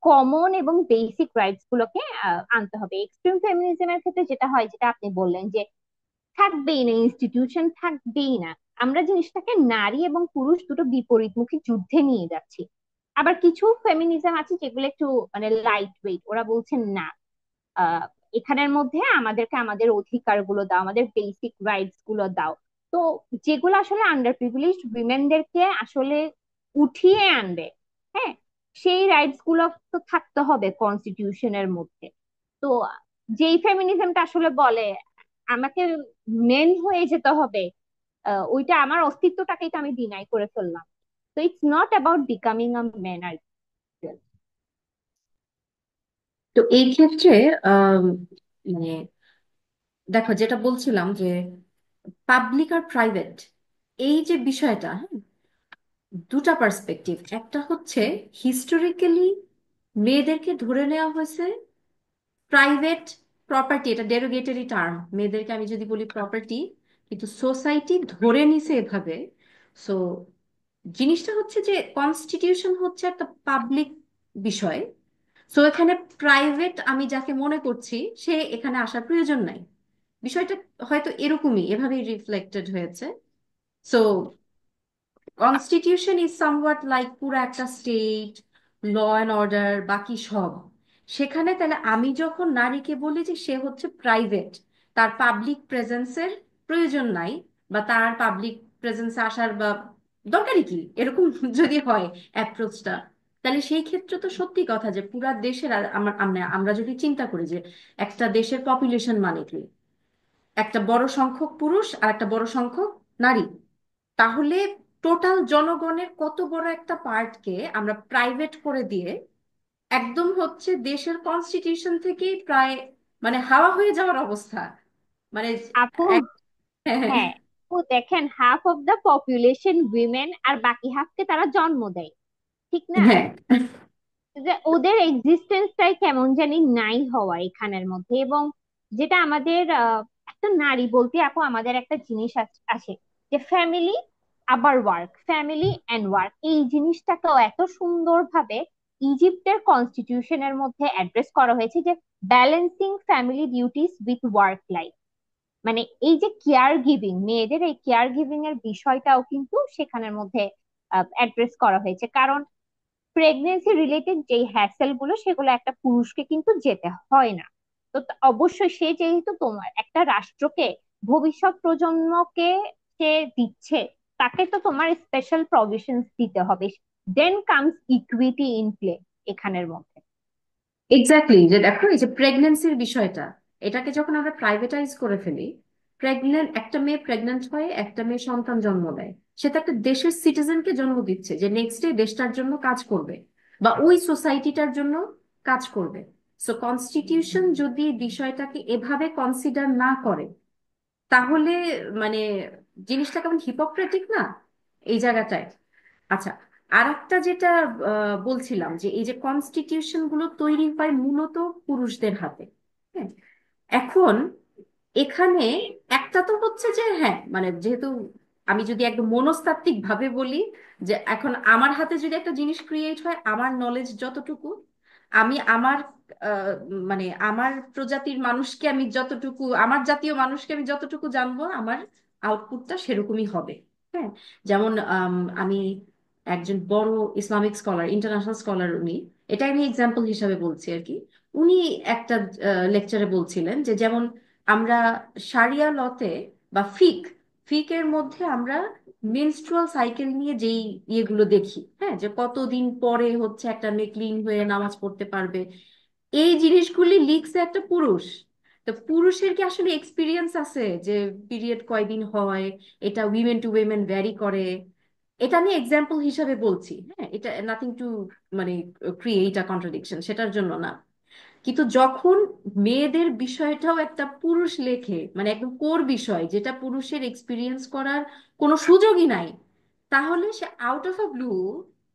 কমন এবং বেসিক রাইটস গুলোকে আনতে হবে। এক্সট্রিম ফেমিনিজমের ক্ষেত্রে যেটা হয়, যেটা আপনি বললেন যে থাকবেই না, ইনস্টিটিউশন থাকবেই না, আমরা জিনিসটাকে নারী এবং পুরুষ দুটো বিপরীতমুখী যুদ্ধে নিয়ে যাচ্ছি। আবার কিছু ফেমিনিজম আছে যেগুলো একটু মানে লাইট ওয়েট, ওরা বলছেন না, আহ এখানের মধ্যে আমাদেরকে আমাদের অধিকার গুলো দাও, আমাদের বেসিক রাইটস গুলো দাও। তো যেগুলো আসলে আন্ডার প্রিভিলেজড উইমেনদেরকে আসলে উঠিয়ে আনবে, হ্যাঁ, সেই রাইটস গুলো তো থাকতে হবে কনস্টিটিউশনের মধ্যে। তো যেই ফেমিনিজমটা আসলে বলে আমাকে মেন হয়ে যেতে হবে, ওইটা আমার অস্তিত্বটাকেই তো আমি ডিনাই করে ফেললাম। তো it's not about becoming a man আর কি। তো এই ক্ষেত্রে আহ মানে দেখো, যেটা বলছিলাম যে পাবলিক আর প্রাইভেট এই যে বিষয়টা, হ্যাঁ, দুটা পার্সপেক্টিভ। একটা হচ্ছে হিস্টোরিক্যালি মেয়েদেরকে ধরে নেওয়া হয়েছে প্রাইভেট প্রপার্টি, এটা ডেরোগেটরি টার্ম। মেয়েদেরকে আমি যদি বলি প্রপার্টি, কিন্তু সোসাইটি ধরে নিছে এভাবে। সো জিনিসটা হচ্ছে যে কনস্টিটিউশন হচ্ছে একটা পাবলিক বিষয়। সো এখানে প্রাইভেট আমি যাকে মনে করছি সে এখানে আসার প্রয়োজন নাই। বিষয়টা হয়তো এরকমই, এভাবেই রিফ্লেক্টেড হয়েছে। So constitution is somewhat like পুরো একটা স্টেট, ল অ্যান্ড অর্ডার, বাকি সব সেখানে। তাহলে আমি যখন নারীকে বলি যে সে হচ্ছে প্রাইভেট, তার পাবলিক প্রেজেন্সের প্রয়োজন নাই, বা তার পাবলিক প্রেজেন্সে আসার বা দরকারই কি, এরকম যদি হয় অ্যাপ্রোচটা, তাহলে সেই ক্ষেত্রে তো সত্যি কথা যে পুরা দেশের আমরা আমরা যদি চিন্তা করি যে একটা দেশের পপুলেশন মানে কি, একটা বড় সংখ্যক পুরুষ আর একটা বড় সংখ্যক নারী, তাহলে টোটাল জনগণের কত বড় একটা পার্টকে আমরা প্রাইভেট করে দিয়ে একদম হচ্ছে দেশের কনস্টিটিউশন থেকেই প্রায় মানে হাওয়া হয়ে যাওয়ার অবস্থা। মানে আপু, এক- হ্যাঁ, হ্যাঁ, হ্যাঁ, ও দেখেন, half of the population women আর বাকি হাফকে তারা জন্ম দেয়, ঠিক না? হ্যাঁ, যে ওদের এক্সিস্টেন্সটাই কেমন জানি নাই হওয়া এখানের মধ্যে। এবং যেটা আমাদের একটা নারী বলতে আপু আমাদের একটা জিনিস আসে যে ফ্যামিলি আবার ওয়ার্ক, ফ্যামিলি এন্ড ওয়ার্ক, এই জিনিসটাকেও এত সুন্দরভাবে ইজিপ্টের কনস্টিটিউশনের মধ্যে অ্যাড্রেস করা হয়েছে যে balancing family duties with work life. মানে এই যে কেয়ার গিভিং, মেয়েদের এই কেয়ার গিভিং এর বিষয়টাও কিন্তু সেখানের মধ্যে অ্যাড্রেস করা হয়েছে। কারণ প্রেগনেন্সি রিলেটেড যেই হ্যাসেল গুলো সেগুলো একটা পুরুষকে কিন্তু যেতে হয় না। তো অবশ্যই সে যেহেতু তোমার একটা রাষ্ট্রকে, ভবিষ্যৎ প্রজন্মকে সে দিচ্ছে, তাকে তো তোমার স্পেশাল প্রভিশনস দিতে হবে। Then comes equity in play এখানের মধ্যে। এক্স্যাক্টলি। যে দেখো এই যে প্রেগনেন্সির বিষয়টা, এটাকে যখন আমরা প্রাইভেটাইজ করে ফেলি, একটা মেয়ে প্রেগনেন্ট হয়ে একটা মেয়ে সন্তান জন্ম দেয়, সে তো একটা দেশের সিটিজেনকে জন্ম দিচ্ছে যে নেক্সট ডে দেশটার জন্য কাজ করবে বা ওই সোসাইটিটার জন্য কাজ করবে। সো কনস্টিটিউশন যদি বিষয়টাকে এভাবে কনসিডার না করে, তাহলে মানে জিনিসটা কেমন হিপোক্রেটিক না এই জায়গাটায়। আচ্ছা, আর একটা যেটা বলছিলাম যে এই যে কনস্টিটিউশন গুলো তৈরি হয় মূলত পুরুষদের হাতে। হ্যাঁ, এখন এখানে একটা তো হচ্ছে যে হ্যাঁ মানে যেহেতু আমি যদি একদম মনস্তাত্ত্বিক ভাবে বলি যে এখন আমার হাতে যদি একটা জিনিস ক্রিয়েট হয়, আমার নলেজ যতটুকু, আমি আমার মানে আমার প্রজাতির মানুষকে আমি যতটুকু, আমার জাতীয় মানুষকে আমি যতটুকু জানবো, আমার আউটপুটটা সেরকমই হবে। হ্যাঁ, যেমন আমি একজন বড় ইসলামিক স্কলার, ইন্টারন্যাশনাল স্কলার, উনি, এটা আমি এক্সাম্পল হিসাবে বলছি আর কি। উনি একটা লেকচারে বলছিলেন যে যেমন আমরা শারিয়া লতে বা ফিকের মধ্যে আমরা মেনস্ট্রুয়াল সাইকেল নিয়ে যেই ইয়েগুলো দেখি, হ্যাঁ, যে কতদিন পরে হচ্ছে একটা মেয়ে ক্লিন হয়ে নামাজ পড়তে পারবে, এই জিনিসগুলি লিখছে একটা পুরুষ। তো পুরুষের কি আসলে এক্সপিরিয়েন্স আছে যে পিরিয়ড কয়দিন হয়? এটা উইমেন টু উইমেন ভ্যারি করে। এটা আমি এক্সাম্পল হিসাবে বলছি, হ্যাঁ, এটা নাথিং টু মানে ক্রিয়েট আ কন্ট্রাডিকশন, সেটার জন্য না। কিন্তু যখন মেয়েদের বিষয়টাও একটা পুরুষ লেখে, মানে একদম কোর বিষয় যেটা পুরুষের এক্সপিরিয়েন্স করার কোনো সুযোগই নাই, তাহলে সে আউট অফ আ ব্লু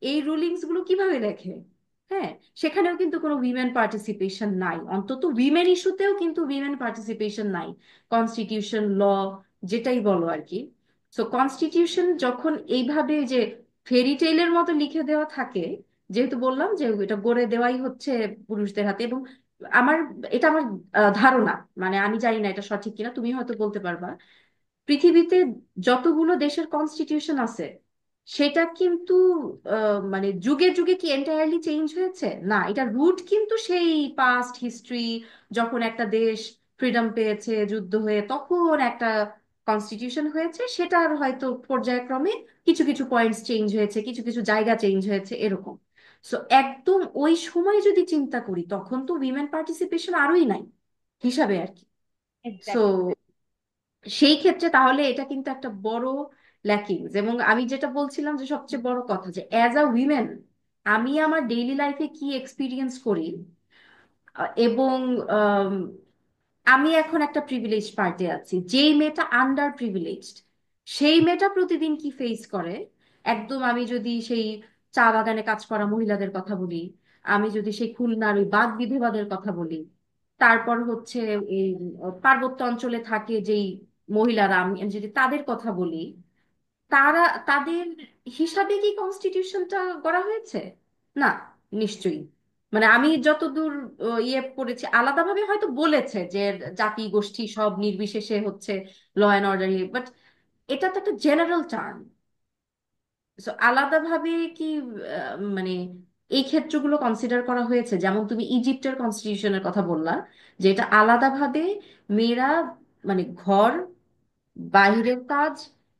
এই রুলিংস গুলো কিভাবে লেখে? হ্যাঁ, সেখানেও কিন্তু কোনো উইমেন পার্টিসিপেশন নাই, অন্তত উইমেন ইস্যুতেও কিন্তু উইমেন পার্টিসিপেশন নাই, কনস্টিটিউশন ল যেটাই বলো আর কি। সো কনস্টিটিউশন যখন এইভাবে যে ফেরি টেইলের মতো লিখে দেওয়া থাকে, যেহেতু বললাম যে এটা গড়ে দেওয়াই হচ্ছে পুরুষদের হাতে, এবং আমার এটা আমার ধারণা, মানে আমি জানি না এটা সঠিক কিনা, তুমি হয়তো বলতে পারবা, পৃথিবীতে যতগুলো দেশের কনস্টিটিউশন আছে সেটা কিন্তু মানে যুগে যুগে কি এন্টায়ারলি চেঞ্জ হয়েছে না, এটা রুট কিন্তু সেই পাস্ট হিস্ট্রি, যখন একটা দেশ ফ্রিডম পেয়েছে যুদ্ধ হয়ে তখন একটা কনস্টিটিউশন হয়েছে, সেটার হয়তো পর্যায়ক্রমে কিছু কিছু পয়েন্টস চেঞ্জ হয়েছে, কিছু কিছু জায়গা চেঞ্জ হয়েছে, এরকম। সো একদম ওই সময় যদি চিন্তা করি তখন তো উইমেন পার্টিসিপেশন আরোই নাই হিসাবে আর কি। So exactly. সেই ক্ষেত্রে তাহলে এটা কিন্তু একটা বড় ল্যাকিংস। এবং আমি যেটা বলছিলাম যে সবচেয়ে বড় কথা যে অ্যাজ আ উইমেন আমি আমার ডেইলি লাইফে কি এক্সপিরিয়েন্স করি, এবং আম, আমি এখন একটা প্রিভিলেজ পার্টে আছি, যেই মেয়েটা আন্ডার প্রিভিলেজড সেই মেয়েটা প্রতিদিন কি ফেস করে। একদম আমি যদি সেই চা বাগানে কাজ করা মহিলাদের কথা বলি, আমি যদি সেই খুলনার ওই বাদ বিধবাদের কথা বলি, তারপর হচ্ছে এই পার্বত্য অঞ্চলে থাকে যেই মহিলারা, আমি যদি তাদের কথা বলি, তারা তাদের হিসাবে কি কনস্টিটিউশনটা করা হয়েছে? না, নিশ্চয়ই। মানে আমি যতদূর ইয়ে পড়েছি, আলাদাভাবে হয়তো বলেছে যে জাতি গোষ্ঠী সব নির্বিশেষে হচ্ছে ল অ্যান্ড অর্ডার, বাট এটা তো একটা জেনারেল টার্ম। So, আলাদাভাবে কি মানে এই ক্ষেত্রগুলো কনসিডার করা হয়েছে? যেমন তুমি ইজিপ্টের কনস্টিটিউশনের কথা বললা, যে এটা আলাদাভাবে মেয়েরা মানে ঘর, বাইরের কাজ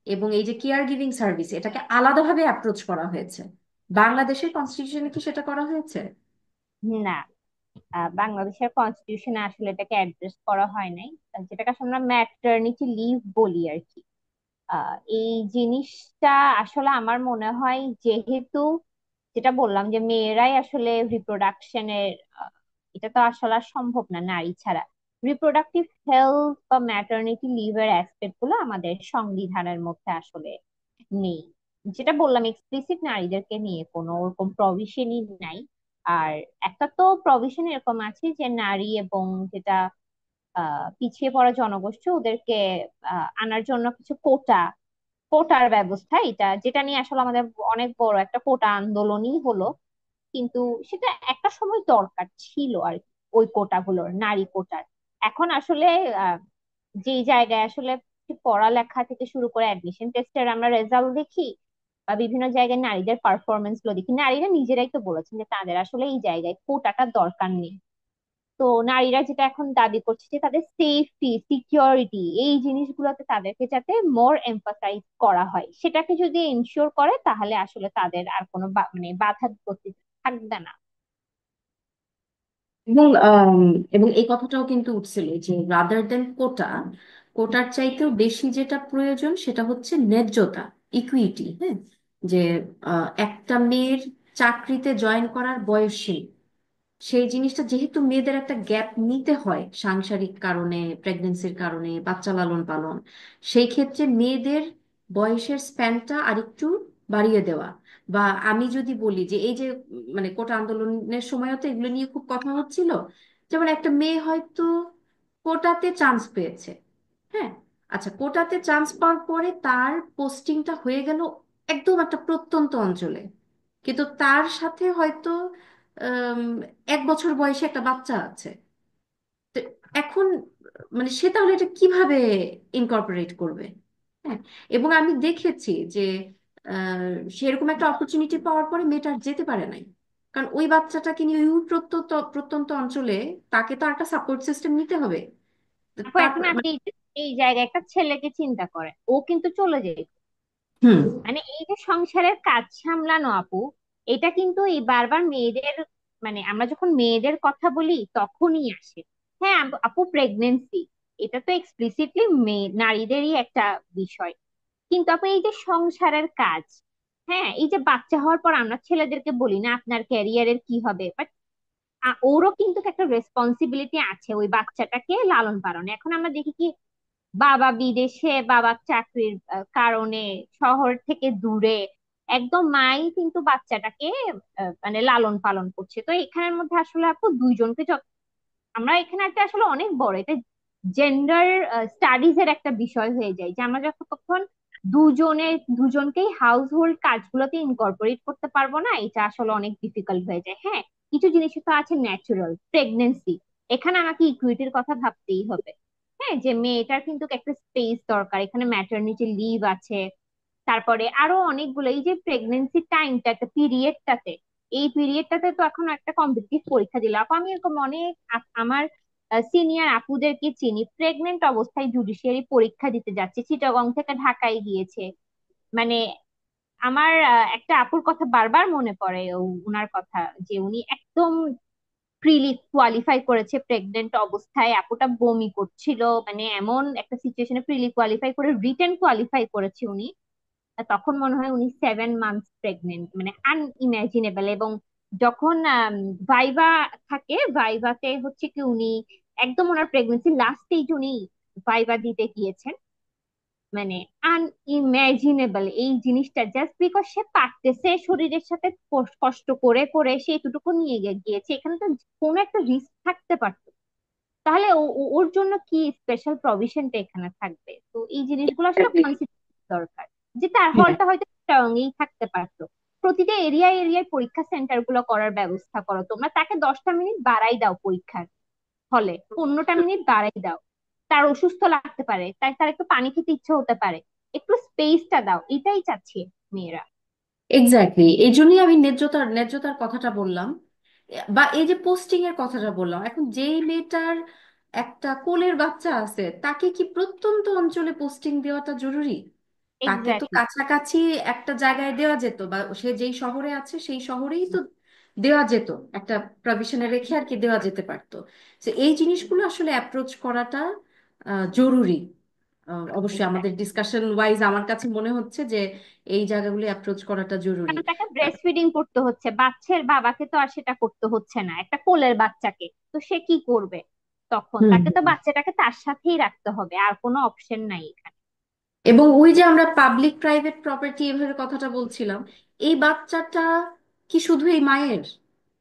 এবং এই যে কেয়ার গিভিং সার্ভিস, এটাকে আলাদাভাবে অ্যাপ্রোচ করা হয়েছে। বাংলাদেশের কনস্টিটিউশনে কি সেটা করা হয়েছে? না, বাংলাদেশের কনস্টিটিউশনে আসলে এটাকে অ্যাড্রেস করা হয় নাই। যেটাকে আসলে আমরা ম্যাটারনিটি লিভ বলি আর কি। এই জিনিসটা আসলে আমার মনে হয়, যেহেতু যেটা বললাম যে মেয়েরাই আসলে রিপ্রোডাকশনের, এটা তো আসলে আর সম্ভব না নারী ছাড়া। রিপ্রোডাক্টিভ হেলথ বা ম্যাটারনিটি লিভের অ্যাসপেক্ট গুলো আমাদের সংবিধানের মধ্যে আসলে নেই। যেটা বললাম, এক্সপ্লিসিট নারীদেরকে নিয়ে কোনো ওরকম প্রভিশনই নাই। আর একটা তো প্রভিশন এরকম আছে যে নারী এবং যেটা পিছিয়ে পড়া জনগোষ্ঠী, ওদেরকে আনার জন্য কিছু কোটার ব্যবস্থা, এটা যেটা নিয়ে আসলে আমাদের অনেক বড় একটা কোটা আন্দোলনই হলো। কিন্তু সেটা একটা সময় দরকার ছিল আর কি, ওই কোটাগুলোর, নারী কোটার। এখন আসলে আহ, যেই জায়গায় আসলে পড়ালেখা থেকে শুরু করে অ্যাডমিশন টেস্টের আমরা রেজাল্ট দেখি, বা বিভিন্ন জায়গায় নারীদের পারফরমেন্স গুলো দেখি, নারীরা নিজেরাই তো বলেছেন যে তাদের আসলে এই জায়গায় কোটাটা দরকার নেই। তো নারীরা যেটা এখন দাবি করছে যে তাদের সেফটি, সিকিউরিটি, এই জিনিসগুলোতে তাদেরকে যাতে মোর এমফাসাইজ করা হয়, সেটাকে যদি এনশিওর করে তাহলে আসলে তাদের আর কোনো মানে বাধা বিপত্তি থাকবে না। এবং এবং এই কথাটাও কিন্তু উঠছিল যে রাদার দেন কোটা, কোটার চাইতেও বেশি যেটা প্রয়োজন সেটা হচ্ছে ন্যায্যতা, ইকুইটি। হ্যাঁ, যে একটা মেয়ের চাকরিতে জয়েন করার বয়স সীমা, সেই জিনিসটা যেহেতু মেয়েদের একটা গ্যাপ নিতে হয় সাংসারিক কারণে, প্রেগনেন্সির কারণে, বাচ্চা লালন পালন, সেই ক্ষেত্রে মেয়েদের বয়সের স্প্যানটা আরেকটু বাড়িয়ে দেওয়া। বা আমি যদি বলি যে এই যে মানে কোটা আন্দোলনের সময়ও তো এগুলো নিয়ে খুব কথা হচ্ছিল। যেমন একটা মেয়ে হয়তো কোটাতে চান্স পেয়েছে, হ্যাঁ, আচ্ছা, কোটাতে চান্স পাওয়ার পরে তার পোস্টিংটা হয়ে গেল একদম একটা প্রত্যন্ত অঞ্চলে, কিন্তু তার সাথে হয়তো আম, 1 বছর বয়সে একটা বাচ্চা আছে। তো এখন মানে সে তাহলে এটা কিভাবে ইনকর্পোরেট করবে? হ্যাঁ, এবং আমি দেখেছি যে সেরকম একটা অপরচুনিটি পাওয়ার পরে মেয়েটা আর যেতে পারে নাই। কারণ ওই বাচ্চাটাকে নিয়ে ওই প্রত্যন্ত প্রত্যন্ত অঞ্চলে তাকে তো একটা সাপোর্ট সিস্টেম নিতে হবে। তো আপু তার এখন আপনি এই জায়গায় একটা ছেলেকে চিন্তা করেন, ও কিন্তু চলে যায়। হুম। মানে এই যে সংসারের কাজ সামলানো আপু, এটা কিন্তু এই বারবার মেয়েদের, মানে আমরা যখন মেয়েদের কথা বলি তখনই আসে। হ্যাঁ আপু, প্রেগনেন্সি এটা তো এক্সপ্লিসিটলি মেয়ে নারীদেরই একটা বিষয়। কিন্তু আপু এই যে সংসারের কাজ, হ্যাঁ এই যে বাচ্চা হওয়ার পর আমরা ছেলেদেরকে বলি না আপনার ক্যারিয়ারের কি হবে, বাট ওরও কিন্তু একটা রেসপন্সিবিলিটি আছে ওই বাচ্চাটাকে লালন পালন। এখন আমরা দেখি কি, বাবা বিদেশে, বাবার চাকরির কারণে শহর থেকে দূরে, একদম মাই কিন্তু বাচ্চাটাকে মানে লালন পালন করছে। তো এখানের মধ্যে আসলে আপু দুইজনকে আমরা এখানে একটা আসলে অনেক বড় এটা জেন্ডার স্টাডিজ এর একটা বিষয় হয়ে যায়, যে আমরা যখন দুজনকেই হাউস হোল্ড কাজগুলোতে ইনকর্পোরেট করতে পারবো না, এটা আসলে অনেক ডিফিকাল্ট হয়ে যায়। হ্যাঁ, কিছু জিনিস তো আছে ন্যাচুরাল, প্রেগনেন্সি, এখানে আমাকে ইকুইটির কথা ভাবতেই হবে। হ্যাঁ, যে মেয়েটার কিন্তু একটা স্পেস দরকার, এখানে ম্যাটারনিটি লিভ আছে। তারপরে আরো অনেকগুলো, এই যে প্রেগনেন্সি টাইমটা, একটা পিরিয়ডটাতে, এই পিরিয়ডটাতে তো এখন একটা কম্পিটিটিভ পরীক্ষা দিল আপু। আমি এরকম অনেক আমার সিনিয়র আপুদেরকে চিনি, প্রেগনেন্ট অবস্থায় জুডিশিয়ারি পরীক্ষা দিতে যাচ্ছে, চিটাগং থেকে ঢাকায় গিয়েছে। মানে আমার একটা আপুর কথা বারবার মনে পড়ে, উনার কথা, যে উনি একদম প্রিলি কোয়ালিফাই করেছে প্রেগনেন্ট অবস্থায়, আপুটা বমি করছিল, মানে এমন একটা সিচুয়েশনে প্রিলি কোয়ালিফাই করে রিটেন কোয়ালিফাই করেছে উনি। আর তখন মনে হয় উনি 7 মান্থস প্রেগনেন্ট, মানে আনইমাজিনেবল। এবং যখন ভাইভা থাকে, ভাইভাতে হচ্ছে কি উনি একদম ওনার প্রেগনেন্সি লাস্ট স্টেজ উনি ভাইভা দিতে গিয়েছেন। মানে আনইমাজিনেবল এই জিনিসটা, জাস্ট বিকজ সে পারতেছে শরীরের সাথে কষ্ট করে করে সে এতটুকু নিয়ে গিয়েছে, এখানে তো কোনো একটা রিস্ক থাকতে পারতো। তাহলে ওর জন্য কি স্পেশাল প্রভিশনটা এখানে থাকবে? তো এই জিনিসগুলো আসলে কনসিডার দরকার, যে তার হ্যাঁ, হলটা হয়তো সঙ্গেই থাকতে পারতো। প্রতিটা এরিয়ায় এরিয়ায় পরীক্ষা সেন্টার গুলো করার ব্যবস্থা করো তোমরা, তাকে 10টা মিনিট বাড়াই দাও পরীক্ষার হলে, 15টা মিনিট বাড়াই দাও। তার অসুস্থ লাগতে পারে, তাই তার একটু পানি খেতে ইচ্ছে হতে পারে, একটু স্পেসটা দাও, এটাই চাচ্ছে মেয়েরা। এক্স্যাক্টলি, এই জন্যই আমি ন্যায্যতার ন্যায্যতার কথাটা বললাম। বা এই যে পোস্টিং এর কথাটা বললাম, এখন যেই মেয়েটার একটা কোলের বাচ্চা আছে তাকে কি প্রত্যন্ত অঞ্চলে পোস্টিং দেওয়াটা জরুরি? তাকে তো এক্স্যাক্টলি। কাছাকাছি একটা জায়গায় দেওয়া যেত, বা সে যেই শহরে আছে সেই শহরেই তো দেওয়া যেত, একটা প্রভিশনে রেখে আর কি দেওয়া যেতে পারতো। তো এই জিনিসগুলো আসলে অ্যাপ্রোচ করাটা জরুরি। অবশ্যই আমাদের ডিসকাশন ওয়াইজ আমার কাছে মনে হচ্ছে যে এই জায়গাগুলো অ্যাপ্রোচ করাটা জরুরি। কারণ তাকে ব্রেস্ট ফিডিং করতে হচ্ছে, বাচ্চার বাবাকে তো আর সেটা করতে হচ্ছে না, একটা কোলের বাচ্চাকে তো সে কি করবে? তখন হুম তাকে তো হুম। বাচ্চাটাকে তার সাথেই রাখতে হবে, আর কোনো অপশন নাই এখানে। এবং ওই যে আমরা পাবলিক প্রাইভেট প্রপার্টি এভাবে কথাটা বলছিলাম, এই বাচ্চাটা কি শুধু এই মায়ের?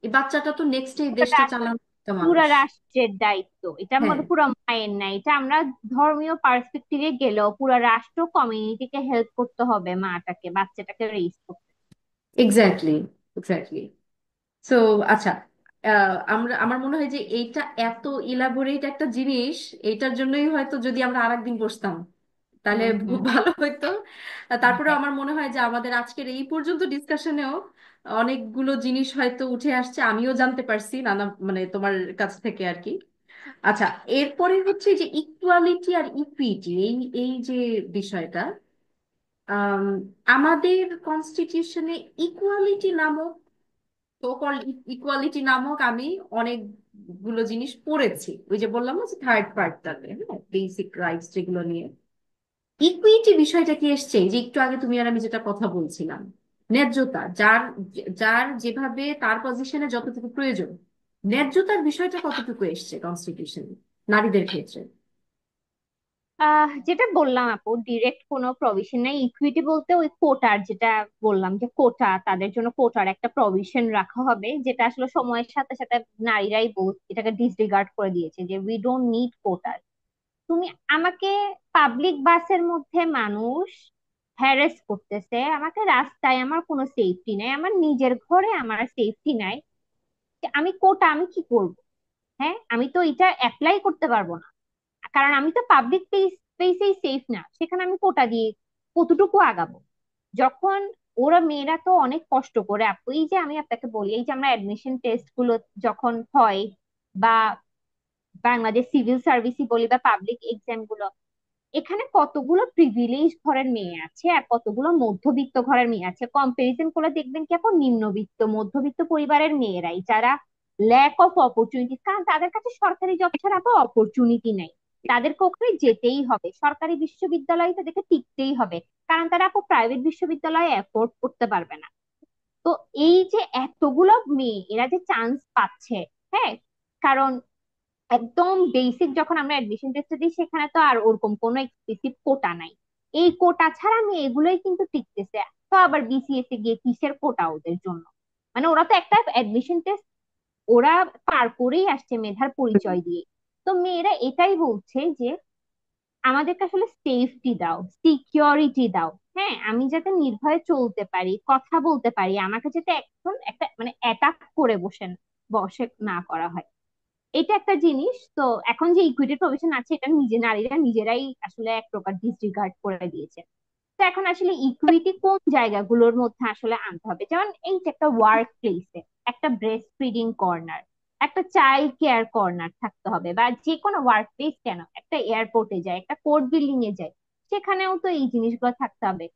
এই বাচ্চাটা তো নেক্সট এই পুরো দেশটা রাষ্ট্র, চালানো একটা পুরো মানুষ। রাষ্ট্রের দায়িত্ব এটার হ্যাঁ, মধ্যে, পুরো মায়ের না এটা। আমরা ধর্মীয় পার্সপেক্টিভে গেলেও পুরো রাষ্ট্র কমিউনিটিকে হেল্প করতে হবে মাটাকে, বাচ্চাটাকে রেইজ করতে। Exactly, exactly. সো আচ্ছা, আমার মনে হয় যে এইটা এত ইলাবোরেট একটা জিনিস, এইটার জন্যই হয়তো যদি আমরা আরেকদিন বসতাম তাহলে হুম খুব হুম। ভালো হতো। তারপরে হ্যাঁ। আমার মনে হয় যে আমাদের আজকের এই পর্যন্ত ডিসকাশনেও অনেকগুলো জিনিস হয়তো উঠে আসছে, আমিও জানতে পারছি নানা, মানে তোমার কাছ থেকে আর কি। আচ্ছা, এরপরে হচ্ছে যে ইকুয়ালিটি আর ইকুইটি, এই এই যে বিষয়টা, আম, আমাদের কনস্টিটিউশনে ইকুয়ালিটি নামক, তো ইকুয়ালিটি নামক আমি অনেকগুলো জিনিস পড়েছি, ওই যে বললাম না যে থার্ড পার্টটাতে, হ্যাঁ, বেসিক রাইটস যেগুলো নিয়ে। ইকুইটি বিষয়টা কি এসছে এই যে একটু আগে তুমি আর আমি যেটা কথা বলছিলাম, ন্যায্যতা, যার যার যেভাবে তার পজিশনে যতটুকু প্রয়োজন, ন্যায্যতার বিষয়টা কতটুকু এসছে কনস্টিটিউশন নারীদের ক্ষেত্রে? যেটা বললাম আপু, ডিরেক্ট কোনো প্রভিশন নাই। ইকুইটি বলতে ওই কোটার, যেটা বললাম যে কোটা, তাদের জন্য কোটার একটা প্রভিশন রাখা হবে, যেটা আসলে সময়ের সাথে সাথে নারীরাই এটাকে ডিসরিগার্ড করে দিয়েছে যে উই ডোন্ট নিড কোটার। তুমি আমাকে পাবলিক বাসের মধ্যে মানুষ হ্যারেস করতেছে, আমাকে রাস্তায়, আমার কোনো সেফটি নাই, আমার নিজের ঘরে আমার সেফটি নাই, আমি কোটা আমি কি করব? হ্যাঁ, আমি তো এটা অ্যাপ্লাই করতে পারবো না, কারণ আমি তো পাবলিক স্পেসেই সেফ না, সেখানে আমি কোটা দিয়ে কতটুকু আগাবো? যখন ওরা মেয়েরা তো অনেক কষ্ট করে আপু, এই যে আমি আপনাকে বলি, এই যে আমরা অ্যাডমিশন টেস্ট গুলো যখন হয়, বা বাংলাদেশ সিভিল সার্ভিসই বলি, বা পাবলিক এক্সাম গুলো, এখানে কতগুলো প্রিভিলেজ ঘরের মেয়ে আছে আর কতগুলো মধ্যবিত্ত ঘরের মেয়ে আছে, কম্পারিজন করে দেখবেন কি এখন নিম্নবিত্ত মধ্যবিত্ত পরিবারের মেয়েরাই যারা ল্যাক অফ অপরচুনিটি, কারণ তাদের কাছে সরকারি জব ছাড়া তো অপরচুনিটি নাই, তাদেরকে ওখানে যেতেই হবে, সরকারি বিশ্ববিদ্যালয়ে তাদেরকে টিকতেই হবে, কারণ তারা আপু প্রাইভেট বিশ্ববিদ্যালয়ে অ্যাফোর্ড করতে পারবে না। তো এই যে এতগুলো মেয়ে এরা যে চান্স পাচ্ছে, হ্যাঁ, কারণ একদম বেসিক যখন আমরা অ্যাডমিশন টেস্টে দিই সেখানে তো আর ওরকম কোনো এক্সপ্লিসিট কোটা নাই, এই কোটা ছাড়া মেয়ে এগুলোই কিন্তু টিকতেছে। তো আবার বিসিএস এ গিয়ে কিসের কোটা ওদের জন্য? মানে ওরা তো একটা অ্যাডমিশন টেস্ট ওরা পার করেই আসছে মেধার পরিচয় দিয়ে। তো মেয়েরা এটাই বলছে যে আমাদেরকে আসলে সেফটি দাও, সিকিউরিটি দাও, হ্যাঁ, আমি যাতে নির্ভয়ে চলতে পারি, কথা বলতে পারি, আমাকে যাতে এখন একটা মানে অ্যাটাক করে বসে না করা হয়। এটা একটা জিনিস। তো এখন যে ইকুইটি প্রভিশন আছে এটা নারীরা নিজেরাই আসলে এক প্রকার ডিসরিগার্ড করে দিয়েছে। তো এখন আসলে ইকুইটি কোন জায়গাগুলোর মধ্যে আসলে আনতে হবে, যেমন এই যে একটা ওয়ার্ক প্লেসে একটা ব্রেস্ট ফিডিং কর্নার, একটা চাইল্ড কেয়ার কর্নার থাকতে হবে, বা যে কোনো ওয়ার্ক প্লেস কেন, একটা এয়ারপোর্টে যায়, একটা কোর্ট বিল্ডিং এ যায়, সেখানেও তো এই জিনিসগুলো থাকতে হবে।